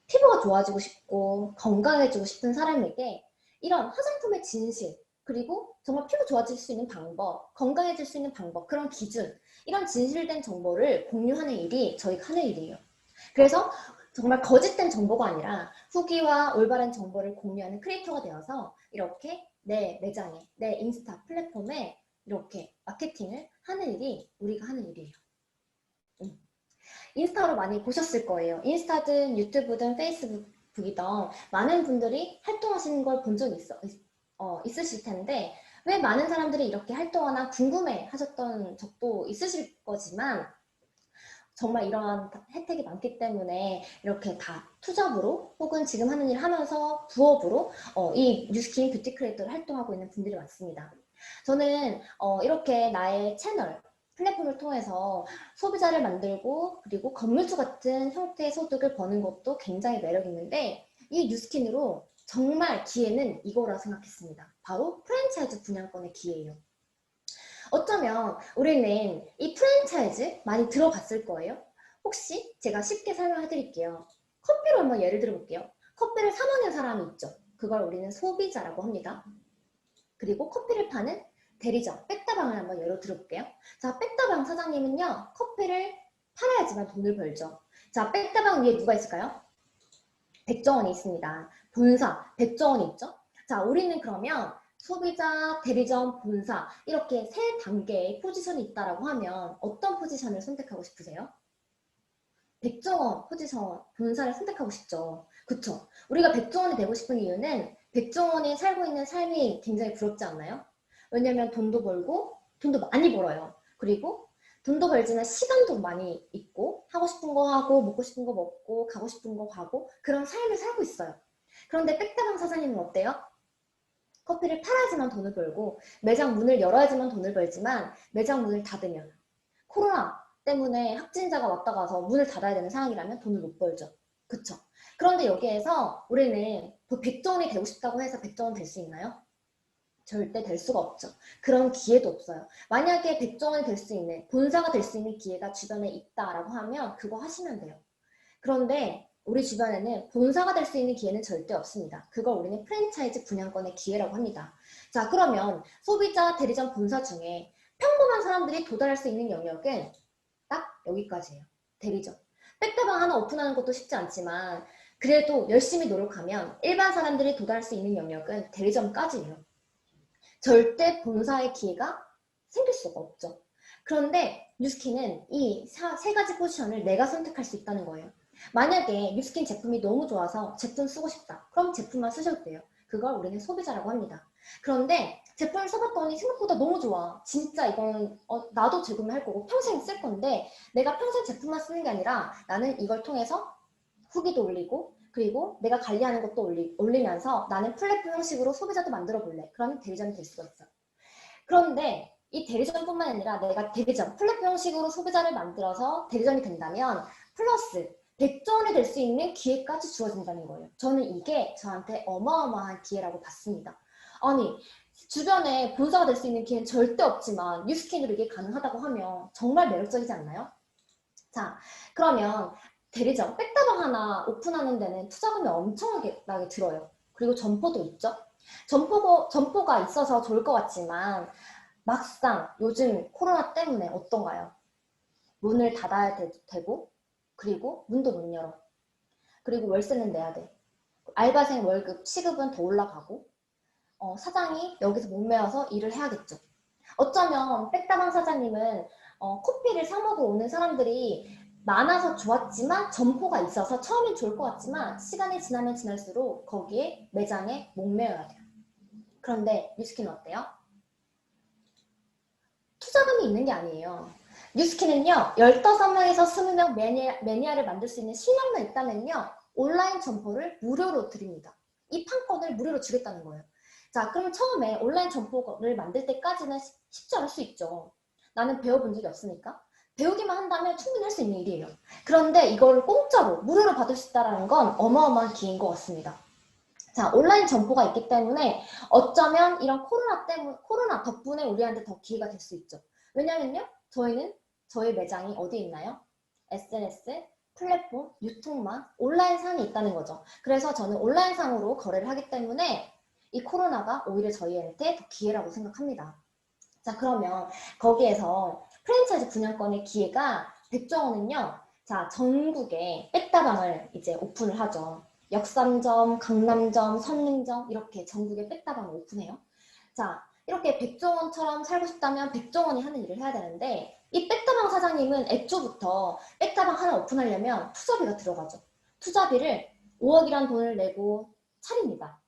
피부가 좋아지고 싶고 건강해지고 싶은 사람에게 이런 화장품의 진실 그리고 정말 피부 좋아질 수 있는 방법, 건강해질 수 있는 방법, 그런 기준 이런 진실된 정보를 공유하는 일이 저희가 하는 일이에요. 그래서 정말 거짓된 정보가 아니라 후기와 올바른 정보를 공유하는 크리에이터가 되어서 이렇게 내 매장에, 내 인스타 플랫폼에 이렇게 마케팅을 하는 일이 우리가 하는 일이에요. 인스타로 많이 보셨을 거예요. 인스타든 유튜브든 페이스북이든 많은 분들이 활동하시는 걸 본 적이 있으실 텐데 왜 많은 사람들이 이렇게 활동하나 궁금해 하셨던 적도 있으실 거지만 정말 이러한 혜택이 많기 때문에 이렇게 다 투잡으로 혹은 지금 하는 일 하면서 부업으로 이 뉴스킨 뷰티 크리에이터를 활동하고 있는 분들이 많습니다. 저는 이렇게 나의 채널, 플랫폼을 통해서 소비자를 만들고 그리고 건물주 같은 형태의 소득을 버는 것도 굉장히 매력 있는데 이 뉴스킨으로 정말 기회는 이거라 생각했습니다. 바로 프랜차이즈 분양권의 기회예요. 어쩌면 우리는 이 프랜차이즈 많이 들어봤을 거예요. 혹시 제가 쉽게 설명해 드릴게요. 커피로 한번 예를 들어 볼게요. 커피를 사 먹는 사람이 있죠. 그걸 우리는 소비자라고 합니다. 그리고 커피를 파는 대리점, 백다방을 한번 예로 들어볼게요. 자, 백다방 사장님은요, 커피를 팔아야지만 돈을 벌죠. 자, 백다방 위에 누가 있을까요? 백종원이 있습니다. 본사, 백종원이 있죠. 자, 우리는 그러면 소비자, 대리점, 본사 이렇게 세 단계의 포지션이 있다라고 하면 어떤 포지션을 선택하고 싶으세요? 백종원 포지션, 본사를 선택하고 싶죠. 그쵸? 우리가 백종원이 되고 싶은 이유는 백종원이 살고 있는 삶이 굉장히 부럽지 않나요? 왜냐면 돈도 벌고 돈도 많이 벌어요. 그리고 돈도 벌지만 시간도 많이 있고 하고 싶은 거 하고 먹고 싶은 거 먹고 가고 싶은 거 가고 그런 삶을 살고 있어요. 그런데 백다방 사장님은 어때요? 커피를 팔아야지만 돈을 벌고 매장 문을 열어야지만 돈을 벌지만 매장 문을 닫으면 코로나 때문에 확진자가 왔다 가서 문을 닫아야 되는 상황이라면 돈을 못 벌죠. 그쵸? 그런데 여기에서 우리는 백종원이 되고 싶다고 해서 백종원 될 수 있나요? 절대 될 수가 없죠. 그런 기회도 없어요. 만약에 백종원이 될 수 있는, 본사가 될 수 있는 기회가 주변에 있다라고 하면 그거 하시면 돼요. 그런데 우리 주변에는 본사가 될 수 있는 기회는 절대 없습니다. 그걸 우리는 프랜차이즈 분양권의 기회라고 합니다. 자, 그러면 소비자, 대리점, 본사 중에 평범한 사람들이 도달할 수 있는 영역은 딱 여기까지예요. 대리점. 백다방 하나 오픈하는 것도 쉽지 않지만 그래도 열심히 노력하면 일반 사람들이 도달할 수 있는 영역은 대리점까지예요. 절대 본사의 기회가 생길 수가 없죠. 그런데 뉴스킨은 이 세 가지 포지션을 내가 선택할 수 있다는 거예요. 만약에 뉴스킨 제품이 너무 좋아서 제품 쓰고 싶다. 그럼 제품만 쓰셔도 돼요. 그걸 우리는 소비자라고 합니다. 그런데 제품을 써봤더니 생각보다 너무 좋아. 진짜 이건 나도 재구매할 거고 평생 쓸 건데 내가 평생 제품만 쓰는 게 아니라 나는 이걸 통해서 후기도 올리고 그리고 내가 관리하는 것도 올리면서 나는 플랫폼 형식으로 소비자도 만들어 볼래. 그러면 대리점이 될 수가 있어. 그런데 이 대리점뿐만 아니라 내가 대리점, 플랫폼 형식으로 소비자를 만들어서 대리점이 된다면 플러스 백종원이 될 수 있는 기회까지 주어진다는 거예요. 저는 이게 저한테 어마어마한 기회라고 봤습니다. 아니, 주변에 본사가 될 수 있는 기회는 절대 없지만 뉴스킨으로 이게 가능하다고 하면 정말 매력적이지 않나요? 자, 그러면 대리점, 백다방 하나 오픈하는 데는 투자금이 엄청나게 들어요. 그리고 점포도 있죠. 점포가 있어서 좋을 것 같지만 막상 요즘 코로나 때문에 어떤가요? 문을 닫아야 되고 그리고 문도 못 열어. 그리고 월세는 내야 돼. 알바생 월급, 시급은 더 올라가고 사장이 여기서 못 메워서 일을 해야겠죠. 어쩌면 백다방 사장님은 커피를 사 먹으러 오는 사람들이 많아서 좋았지만 점포가 있어서 처음엔 좋을 것 같지만 시간이 지나면 지날수록 거기에 매장에 목매여야 돼요. 그런데 뉴스킨은 어때요? 투자금이 있는 게 아니에요. 뉴스킨은요 15명에서 20명 매니아를 만들 수 있는 실력만 있다면요 온라인 점포를 무료로 드립니다. 이 판권을 무료로 주겠다는 거예요. 자, 그럼 처음에 온라인 점포를 만들 때까지는 쉽지 않을 수 있죠. 나는 배워본 적이 없으니까. 배우기만 한다면 충분히 할 수 있는 일이에요. 그런데 이걸 공짜로, 무료로 받을 수 있다는 건 어마어마한 기회인 것 같습니다. 자, 온라인 점포가 있기 때문에 어쩌면 이런 코로나 덕분에 우리한테 더 기회가 될 수 있죠. 왜냐면요, 저희 매장이 어디 있나요? SNS, 플랫폼, 유통망, 온라인상이 있다는 거죠. 그래서 저는 온라인상으로 거래를 하기 때문에 이 코로나가 오히려 저희한테 더 기회라고 생각합니다. 자, 그러면 거기에서 프랜차이즈 분양권의 기회가 백종원은요, 자, 전국에 백다방을 이제 오픈을 하죠. 역삼점, 강남점, 선릉점 이렇게 전국에 백다방을 오픈해요. 자, 이렇게 백종원처럼 살고 싶다면 백종원이 하는 일을 해야 되는데 이 백다방 사장님은 애초부터 백다방 하나 오픈하려면 투자비가 들어가죠. 투자비를 5억이란 돈을 내고 차립니다.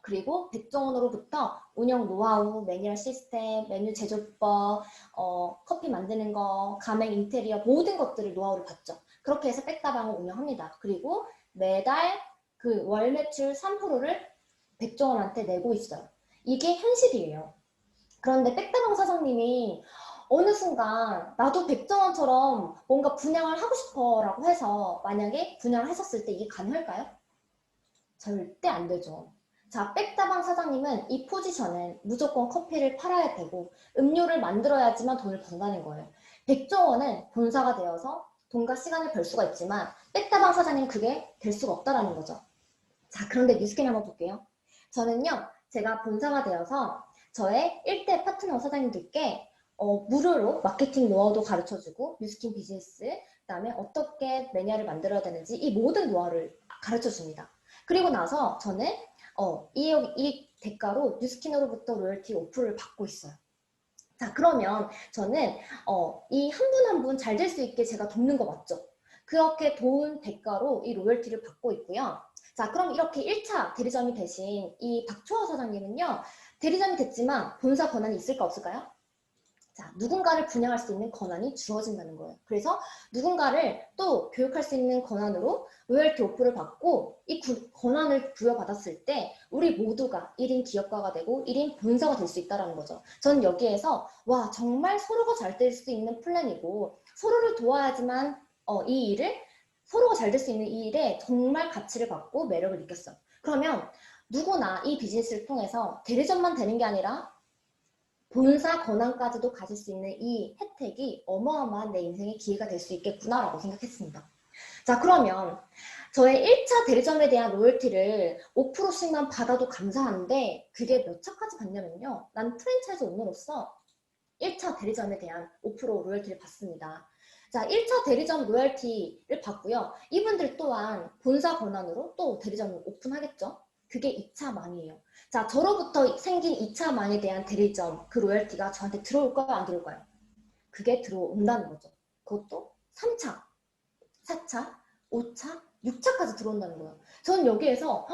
그리고 백종원으로부터 운영 노하우, 매뉴얼 시스템, 메뉴 제조법, 커피 만드는 거, 가맹 인테리어 모든 것들을 노하우를 받죠. 그렇게 해서 백다방을 운영합니다. 그리고 매달 그 월 매출 3%를 백종원한테 내고 있어요. 이게 현실이에요. 그런데 백다방 사장님이 어느 순간 나도 백종원처럼 뭔가 분양을 하고 싶어 라고 해서 만약에 분양을 했었을 때 이게 가능할까요? 절대 안 되죠. 자, 백다방 사장님은 이 포지션은 무조건 커피를 팔아야 되고 음료를 만들어야지만 돈을 번다는 거예요. 백종원은 본사가 되어서 돈과 시간을 벌 수가 있지만 백다방 사장님은 그게 될 수가 없다는 거죠. 자, 그런데 뉴스킨 한번 볼게요. 저는요, 제가 본사가 되어서 저의 1대 파트너 사장님들께 무료로 마케팅 노하우도 가르쳐주고 뉴스킨 비즈니스, 그다음에 어떻게 매니아를 만들어야 되는지 이 모든 노하우를 가르쳐줍니다. 그리고 나서 저는 이 대가로 뉴스킨으로부터 로열티 오프를 받고 있어요. 자, 그러면 저는 이 한 분 한 분 잘 될 수 있게 제가 돕는 거 맞죠? 그렇게 도운 대가로 이 로열티를 받고 있고요. 자, 그럼 이렇게 1차 대리점이 되신 이 박초아 사장님은요, 대리점이 됐지만 본사 권한이 있을까 없을까요? 자, 누군가를 분양할 수 있는 권한이 주어진다는 거예요. 그래서 누군가를 또 교육할 수 있는 권한으로 로열티 오프를 받고 이 권한을 부여받았을 때 우리 모두가 1인 기업가가 되고 1인 본사가 될 수 있다는 거죠. 저는 여기에서 와, 정말 서로가 잘 될 수 있는 플랜이고 서로를 도와야지만 이 일을 서로가 잘 될 수 있는 이 일에 정말 가치를 받고 매력을 느꼈어요. 그러면 누구나 이 비즈니스를 통해서 대리점만 되는 게 아니라 본사 권한까지도 가질 수 있는 이 혜택이 어마어마한 내 인생의 기회가 될 수 있겠구나라고 생각했습니다. 자, 그러면 저의 1차 대리점에 대한 로열티를 5%씩만 받아도 감사한데 그게 몇 차까지 받냐면요. 난 프랜차이즈 오너로서 1차 대리점에 대한 5% 로열티를 받습니다. 자, 1차 대리점 로열티를 받고요. 이분들 또한 본사 권한으로 또 대리점을 오픈하겠죠. 그게 2차 망이에요. 자, 저로부터 생긴 2차 망에 대한 대리점, 그 로열티가 저한테 들어올까요? 안 들어올까요? 그게 들어온다는 거죠. 그것도 3차, 4차, 5차, 6차까지 들어온다는 거예요. 저는 여기에서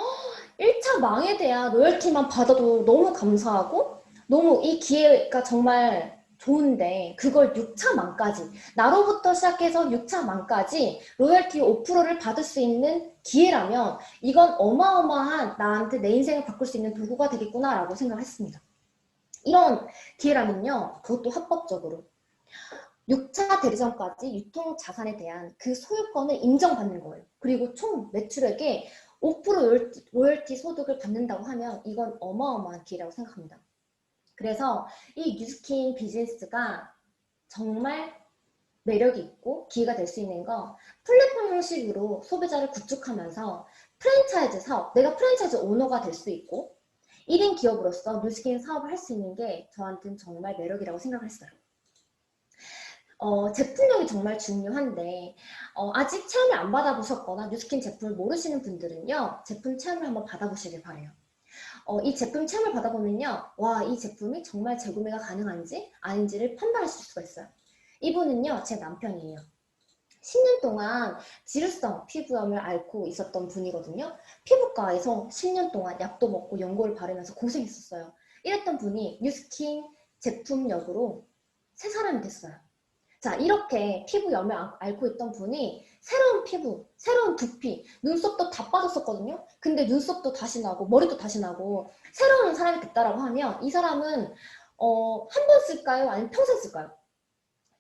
1차 망에 대한 로열티만 받아도 너무 감사하고 너무 이 기회가 정말 좋은데 그걸 6차 망까지 나로부터 시작해서 6차 망까지 로열티 5%를 받을 수 있는 기회라면 이건 어마어마한 나한테 내 인생을 바꿀 수 있는 도구가 되겠구나라고 생각했습니다. 이런 기회라면요. 그것도 합법적으로 6차 대리점까지 유통 자산에 대한 그 소유권을 인정받는 거예요. 그리고 총 매출액의 5% 로열티 소득을 받는다고 하면 이건 어마어마한 기회라고 생각합니다. 그래서 이 뉴스킨 비즈니스가 정말 매력이 있고 기회가 될 수 있는 거 플랫폼 형식으로 소비자를 구축하면서 프랜차이즈 사업, 내가 프랜차이즈 오너가 될 수 있고 1인 기업으로서 뉴스킨 사업을 할 수 있는 게 저한테는 정말 매력이라고 생각했어요. 제품력이 정말 중요한데 아직 체험을 안 받아보셨거나 뉴스킨 제품을 모르시는 분들은요. 제품 체험을 한번 받아보시길 바래요. 이 제품 체험을 받아보면요. 와, 이 제품이 정말 재구매가 가능한지 아닌지를 판단하실 수가 있어요. 이분은요. 제 남편이에요. 10년 동안 지루성 피부염을 앓고 있었던 분이거든요. 피부과에서 10년 동안 약도 먹고 연고를 바르면서 고생했었어요. 이랬던 분이 뉴스킨 제품력으로 새 사람이 됐어요. 자, 이렇게 피부염을 앓고 있던 분이 새로운 피부, 새로운 두피, 눈썹도 다 빠졌었거든요. 근데 눈썹도 다시 나고 머리도 다시 나고 새로운 사람이 됐다라고 하면 이 사람은 한 번 쓸까요? 아니면 평생 쓸까요?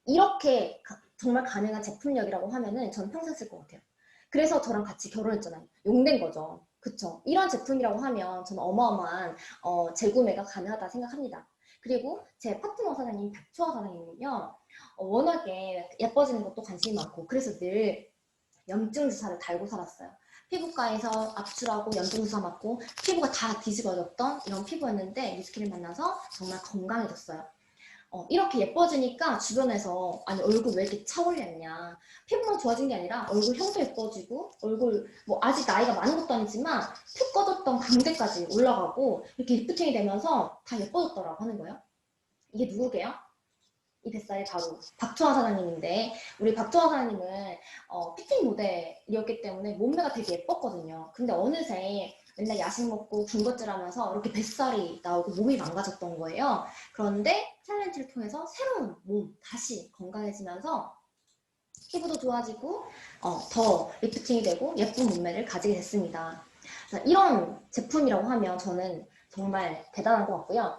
이렇게 정말 가능한 제품력이라고 하면은 저는 평생 쓸 것 같아요. 그래서 저랑 같이 결혼했잖아요. 용된 거죠. 그쵸? 이런 제품이라고 하면 저는 어마어마한 재구매가 가능하다 생각합니다. 그리고 제 파트너 사장님 박초아 사장님은요. 워낙에 예뻐지는 것도 관심이 많고 그래서 늘 염증 주사를 달고 살았어요. 피부과에서 압출하고 염증 주사 맞고 피부가 다 뒤집어졌던 이런 피부였는데 뉴스킨을 만나서 정말 건강해졌어요. 이렇게 예뻐지니까 주변에서 아니 얼굴 왜 이렇게 차올렸냐, 피부만 좋아진 게 아니라 얼굴 형도 예뻐지고 얼굴 뭐 아직 나이가 많은 것도 아니지만 푹 꺼졌던 광대까지 올라가고 이렇게 리프팅이 되면서 다 예뻐졌더라고 하는 거예요. 이게 누구게요? 이 뱃살이 바로 박초아 사장님인데 우리 박초아 사장님은 피팅 모델이었기 때문에 몸매가 되게 예뻤거든요. 근데 어느새 맨날 야식 먹고 군것질 하면서 이렇게 뱃살이 나오고 몸이 망가졌던 거예요. 그런데 챌린지를 통해서 새로운 몸 다시 건강해지면서 피부도 좋아지고 더 리프팅이 되고 예쁜 몸매를 가지게 됐습니다. 이런 제품이라고 하면 저는 정말 대단한 것 같고요.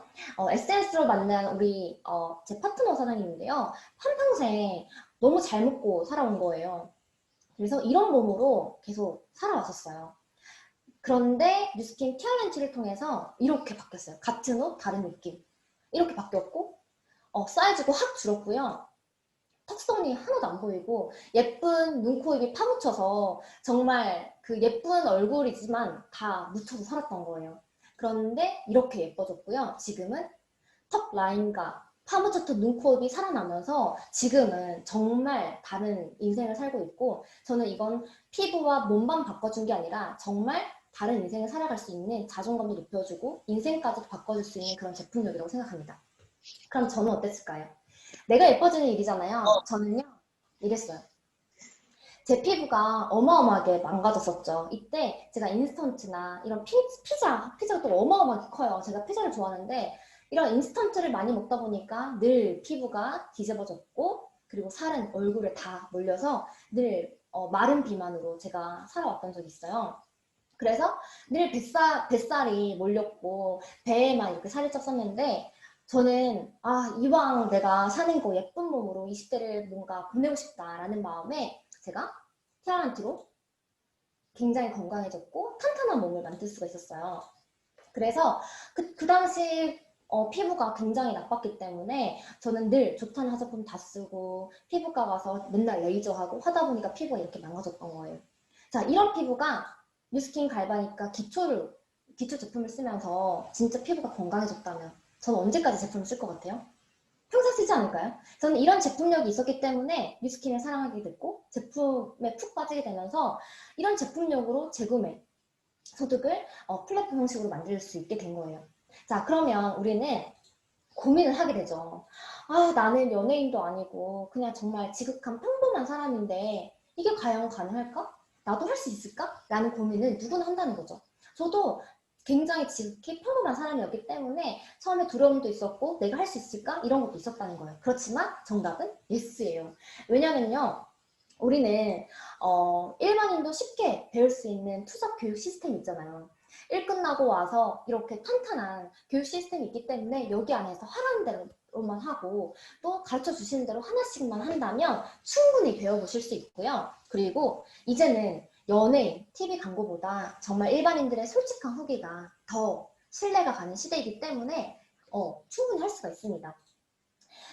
SNS로 만난 우리 제 파트너 사장님인데요. 한평생 너무 잘 먹고 살아온 거예요. 그래서 이런 몸으로 계속 살아왔었어요. 그런데 뉴스킨 케어렌치를 통해서 이렇게 바뀌었어요. 같은 옷, 다른 느낌. 이렇게 바뀌었고 사이즈도 확 줄었고요. 턱선이 하나도 안 보이고 예쁜 눈, 코, 입이 파묻혀서 정말 그 예쁜 얼굴이지만 다 묻혀서 살았던 거예요. 그런데 이렇게 예뻐졌고요. 지금은 턱 라인과 파묻혔던 눈, 코, 입이 살아나면서 지금은 정말 다른 인생을 살고 있고 저는 이건 피부와 몸만 바꿔준 게 아니라 정말 다른 인생을 살아갈 수 있는 자존감도 높여주고 인생까지도 바꿔줄 수 있는 그런 제품력이라고 생각합니다. 그럼 저는 어땠을까요? 내가 예뻐지는 일이잖아요. 저는요, 이랬어요. 제 피부가 어마어마하게 망가졌었죠. 이때 제가 인스턴트나 이런 피자가 또 어마어마하게 커요. 제가 피자를 좋아하는데 이런 인스턴트를 많이 먹다 보니까 늘 피부가 뒤집어졌고 그리고 살은 얼굴에 다 몰려서 늘 마른 비만으로 제가 살아왔던 적이 있어요. 그래서 늘 뱃살이 몰렸고 배에만 이렇게 살이 쪘었는데 저는 이왕 내가 사는 거 예쁜 몸으로 20대를 뭔가 보내고 싶다라는 마음에 제가 티아란트로 굉장히 건강해졌고 탄탄한 몸을 만들 수가 있었어요. 그래서 그 당시 피부가 굉장히 나빴기 때문에 저는 늘 좋다는 화장품 다 쓰고 피부과 가서 맨날 레이저하고 하다 보니까 피부가 이렇게 망가졌던 거예요. 자, 이런 피부가 뉴스킨 갈바니까 기초 제품을 쓰면서 진짜 피부가 건강해졌다면 저는 언제까지 제품을 쓸 것 같아요? 평생 쓰지 않을까요? 저는 이런 제품력이 있었기 때문에 뉴스킨을 사랑하게 됐고 제품에 푹 빠지게 되면서 이런 제품력으로 재구매 소득을 플랫폼 형식으로 만들 수 있게 된 거예요. 자, 그러면 우리는 고민을 하게 되죠. 나는 연예인도 아니고 그냥 정말 지극한 평범한 사람인데 이게 과연 가능할까? 나도 할 수 있을까? 라는 고민을 누구나 한다는 거죠. 저도 굉장히 지극히 평범한 사람이었기 때문에 처음에 두려움도 있었고 내가 할 수 있을까? 이런 것도 있었다는 거예요. 그렇지만 정답은 예스예요. 왜냐면요. 우리는 일반인도 쉽게 배울 수 있는 투자 교육 시스템 있잖아요. 일 끝나고 와서 이렇게 탄탄한 교육 시스템이 있기 때문에 여기 안에서 하라는 대로만 하고 또 가르쳐 주시는 대로 하나씩만 한다면 충분히 배워보실 수 있고요. 그리고 이제는 연예인, TV 광고보다 정말 일반인들의 솔직한 후기가 더 신뢰가 가는 시대이기 때문에 충분히 할 수가 있습니다.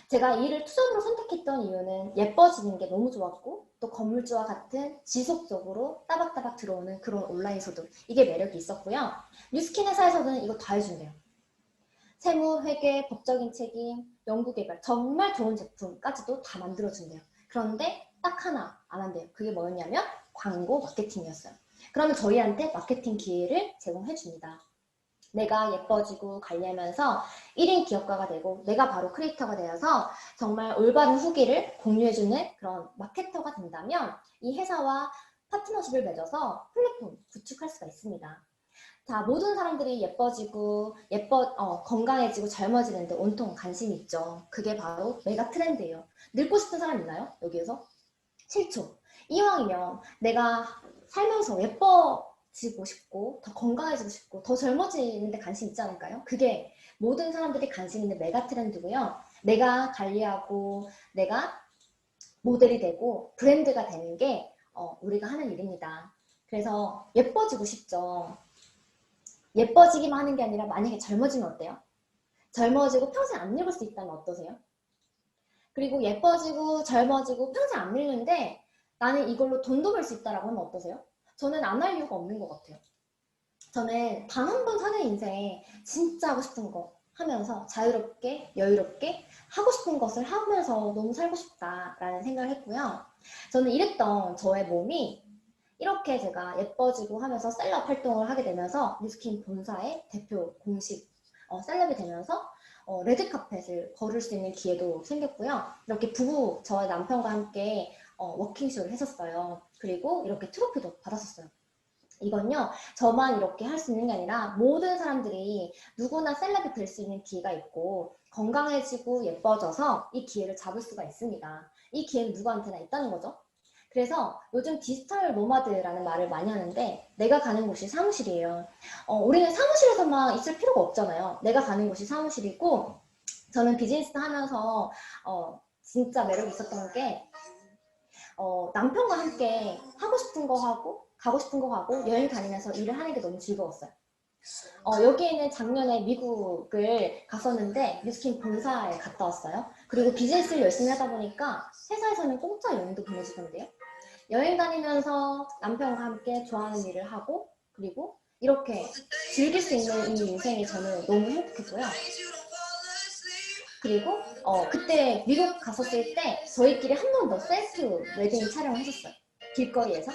제가 이를 투잡으로 선택했던 이유는 예뻐지는 게 너무 좋았고 또 건물주와 같은 지속적으로 따박따박 들어오는 그런 온라인 소득, 이게 매력이 있었고요. 뉴스킨 회사에서는 이거 다 해준대요. 세무, 회계, 법적인 책임, 연구개발, 정말 좋은 제품까지도 다 만들어준대요. 그런데 딱 하나 안 한대요. 그게 뭐였냐면 광고 마케팅이었어요. 그러면 저희한테 마케팅 기회를 제공해줍니다. 내가 예뻐지고 관리하면서 1인 기업가가 되고 내가 바로 크리에이터가 되어서 정말 올바른 후기를 공유해주는 그런 마케터가 된다면 이 회사와 파트너십을 맺어서 플랫폼 구축할 수가 있습니다. 자, 모든 사람들이 예뻐지고 건강해지고 젊어지는데 온통 관심이 있죠. 그게 바로 메가 트렌드예요. 늙고 싶은 사람 있나요? 여기에서? 7초. 이왕이면 내가 살면서 예뻐지고 싶고 더 건강해지고 싶고 더 젊어지는 데 관심 있지 않을까요? 그게 모든 사람들이 관심 있는 메가 트렌드고요. 내가 관리하고 내가 모델이 되고 브랜드가 되는 게 우리가 하는 일입니다. 그래서 예뻐지고 싶죠. 예뻐지기만 하는 게 아니라 만약에 젊어지면 어때요? 젊어지고 평생 안 늙을 수 있다면 어떠세요? 그리고 예뻐지고 젊어지고 평생 안 늙는데 나는 이걸로 돈도 벌 수 있다라고 하면 어떠세요? 저는 안 할 이유가 없는 것 같아요. 저는 단 한 번 사는 인생에 진짜 하고 싶은 거 하면서 자유롭게 여유롭게 하고 싶은 것을 하면서 너무 살고 싶다라는 생각을 했고요. 저는 이랬던 저의 몸이 이렇게 제가 예뻐지고 하면서 셀럽 활동을 하게 되면서 뉴스킨 본사의 대표 공식 셀럽이 되면서 레드카펫을 걸을 수 있는 기회도 생겼고요. 이렇게 저의 남편과 함께 워킹쇼를 했었어요. 그리고 이렇게 트로피도 받았었어요. 이건요, 저만 이렇게 할 수 있는 게 아니라 모든 사람들이 누구나 셀럽이 될 수 있는 기회가 있고 건강해지고 예뻐져서 이 기회를 잡을 수가 있습니다. 이 기회는 누구한테나 있다는 거죠. 그래서 요즘 디지털 노마드라는 말을 많이 하는데 내가 가는 곳이 사무실이에요. 우리는 사무실에서만 있을 필요가 없잖아요. 내가 가는 곳이 사무실이고 저는 비즈니스 하면서 진짜 매력이 있었던 게 남편과 함께 하고 싶은 거 하고 가고 싶은 거 가고 여행 다니면서 일을 하는 게 너무 즐거웠어요. 여기에는 작년에 미국을 갔었는데 뉴스킨 본사에 갔다 왔어요. 그리고 비즈니스를 열심히 하다 보니까 회사에서는 공짜 여행도 보내주던데요. 여행 다니면서 남편과 함께 좋아하는 일을 하고 그리고 이렇게 즐길 수 있는 이 인생이 저는 너무 행복했고요. 그리고 그때 미국 갔었을 때 저희끼리 한 번 더 셀프 웨딩 촬영을 했었어요. 길거리에서.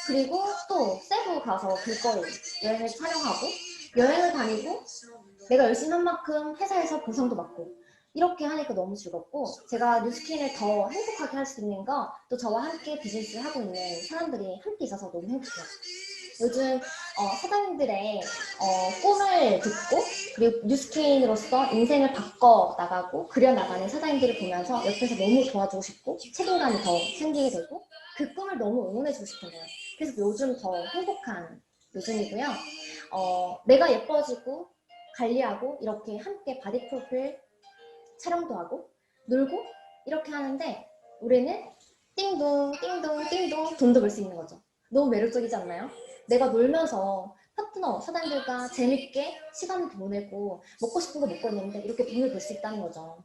그리고 또 세부 가서 길거리 여행을 촬영하고 여행을 다니고 내가 열심히 한 만큼 회사에서 보상도 받고 이렇게 하니까 너무 즐겁고 제가 뉴스킨을 더 행복하게 할 수 있는 거 또 저와 함께 비즈니스를 하고 있는 사람들이 함께 있어서 너무 행복해요. 요즘 사장님들의 꿈을 듣고 그리고 뉴스킨으로서 인생을 바꿔 나가고 그려 나가는 사장님들을 보면서 옆에서 너무 도와주고 싶고 책임감이 더 생기게 되고 그 꿈을 너무 응원해주고 싶은 거예요. 그래서 요즘 더 행복한 요즘이고요. 내가 예뻐지고 관리하고 이렇게 함께 바디 프로필 촬영도 하고 놀고 이렇게 하는데 우리는 띵동 띵동 띵동 돈도 벌 수 있는 거죠. 너무 매력적이지 않나요? 내가 놀면서 파트너, 사장들과 재밌게 시간을 보내고 먹고 싶은 거 먹고 있는데 이렇게 돈을 벌 수 있다는 거죠.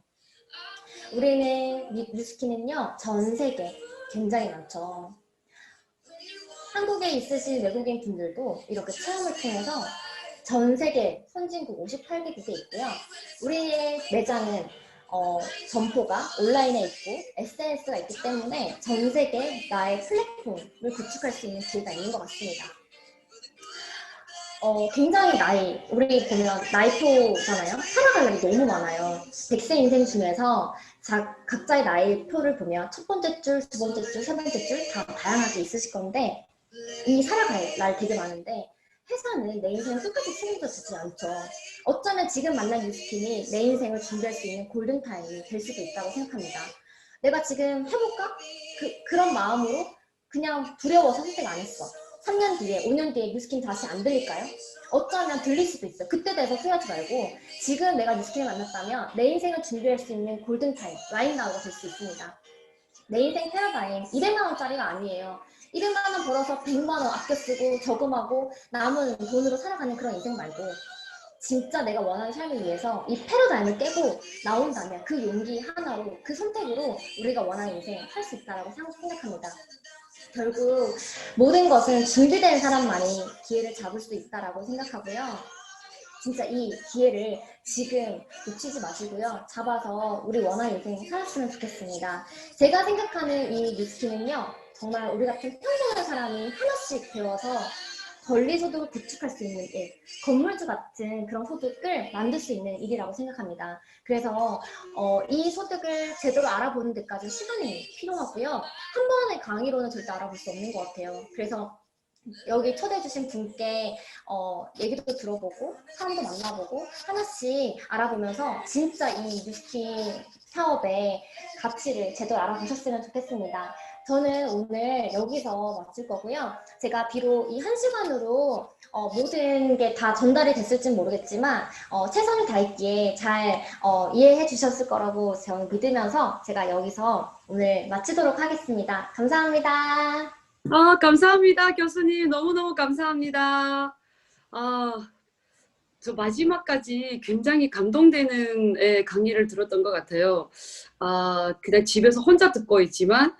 우리는 뉴스킨은요 전 세계 굉장히 많죠. 한국에 있으신 외국인 분들도 이렇게 체험을 통해서 전 세계 선진국 58개국에 있고요. 우리의 매장은 점포가 온라인에 있고 SNS가 있기 때문에 전 세계 나의 플랫폼을 구축할 수 있는 기회가 있는 것 같습니다. 굉장히 우리 보면 나이표잖아요. 살아갈 날이 너무 많아요. 100세 인생 중에서 각자의 나이표를 보면 첫 번째 줄, 두 번째 줄, 세 번째 줄 다 다양하게 있으실 건데 이 살아갈 날 되게 많은데 회사는 내 인생을 끝까지 책임져 주지 않죠. 어쩌면 지금 만난 뉴스킨이 내 인생을 준비할 수 있는 골든타임이 될 수도 있다고 생각합니다. 내가 지금 해볼까? 그런 마음으로 그냥 두려워서 선택 안 했어. 3년 뒤에, 5년 뒤에 뉴스킨 다시 안 들릴까요? 어쩌면 들릴 수도 있어요. 그때 돼서 후회하지 말고 지금 내가 뉴스킨을 만났다면 내 인생을 준비할 수 있는 골든타임, 라인나우가 될 수 있습니다. 내 인생 패러다임 200만 원짜리가 아니에요. 200만 원 벌어서 100만 원 아껴 쓰고 저금하고 남은 돈으로 살아가는 그런 인생 말고 진짜 내가 원하는 삶을 위해서 이 패러다임을 깨고 나온다면 그 용기 하나로 그 선택으로 우리가 원하는 인생 할 수 있다고 생각합니다. 결국 모든 것은 준비된 사람만이 기회를 잡을 수 있다고 생각하고요. 진짜 이 기회를 지금 놓치지 마시고요. 잡아서 우리 원하는 인생 살았으면 좋겠습니다. 제가 생각하는 이 뉴스킨은요. 정말 우리 같은 평범한 사람이 하나씩 배워서 권리소득을 구축할 수 있는 일, 건물주 같은 그런 소득을 만들 수 있는 일이라고 생각합니다. 그래서 이 소득을 제대로 알아보는 데까지 시간이 필요하고요. 한 번의 강의로는 절대 알아볼 수 없는 것 같아요. 그래서 여기 초대해주신 분께 얘기도 들어보고 사람도 만나보고 하나씩 알아보면서 진짜 이 뉴스킨 사업의 가치를 제대로 알아보셨으면 좋겠습니다. 저는 오늘 여기서 마칠 거고요. 제가 비록 이 1시간으로 모든 게 다 전달이 됐을진 모르겠지만 최선을 다했기에 잘 이해해 주셨을 거라고 저는 믿으면서 제가 여기서 오늘 마치도록 하겠습니다. 감사합니다. 감사합니다. 교수님. 너무너무 감사합니다. 저 마지막까지 굉장히 감동되는 강의를 들었던 것 같아요. 그냥 집에서 혼자 듣고 있지만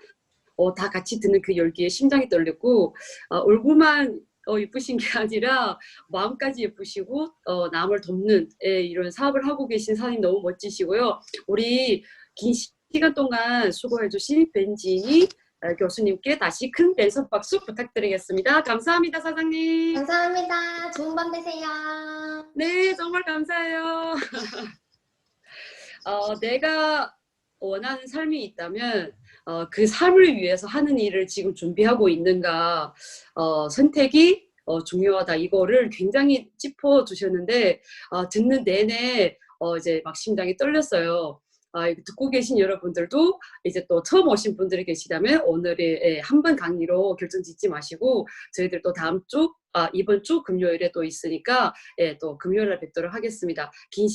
다 같이 듣는 그 열기에 심장이 떨렸고 얼굴만 예쁘신 게 아니라 마음까지 예쁘시고 남을 돕는 이런 사업을 하고 계신 사장님 너무 멋지시고요. 우리 긴 시간 동안 수고해 주신 벤진이 교수님께 다시 큰 랜선 박수 부탁드리겠습니다. 감사합니다, 사장님. 감사합니다. 좋은 밤 되세요. 네, 정말 감사해요. 내가 원하는 삶이 있다면 그 삶을 위해서 하는 일을 지금 준비하고 있는가 선택이 중요하다. 이거를 굉장히 짚어주셨는데 듣는 내내 이제 막 심장이 떨렸어요. 듣고 계신 여러분들도 이제 또 처음 오신 분들이 계시다면 오늘의 한 번 강의로 결정 짓지 마시고 저희들 또 다음 주 이번 주 금요일에 또 있으니까 또 금요일에 뵙도록 하겠습니다. 긴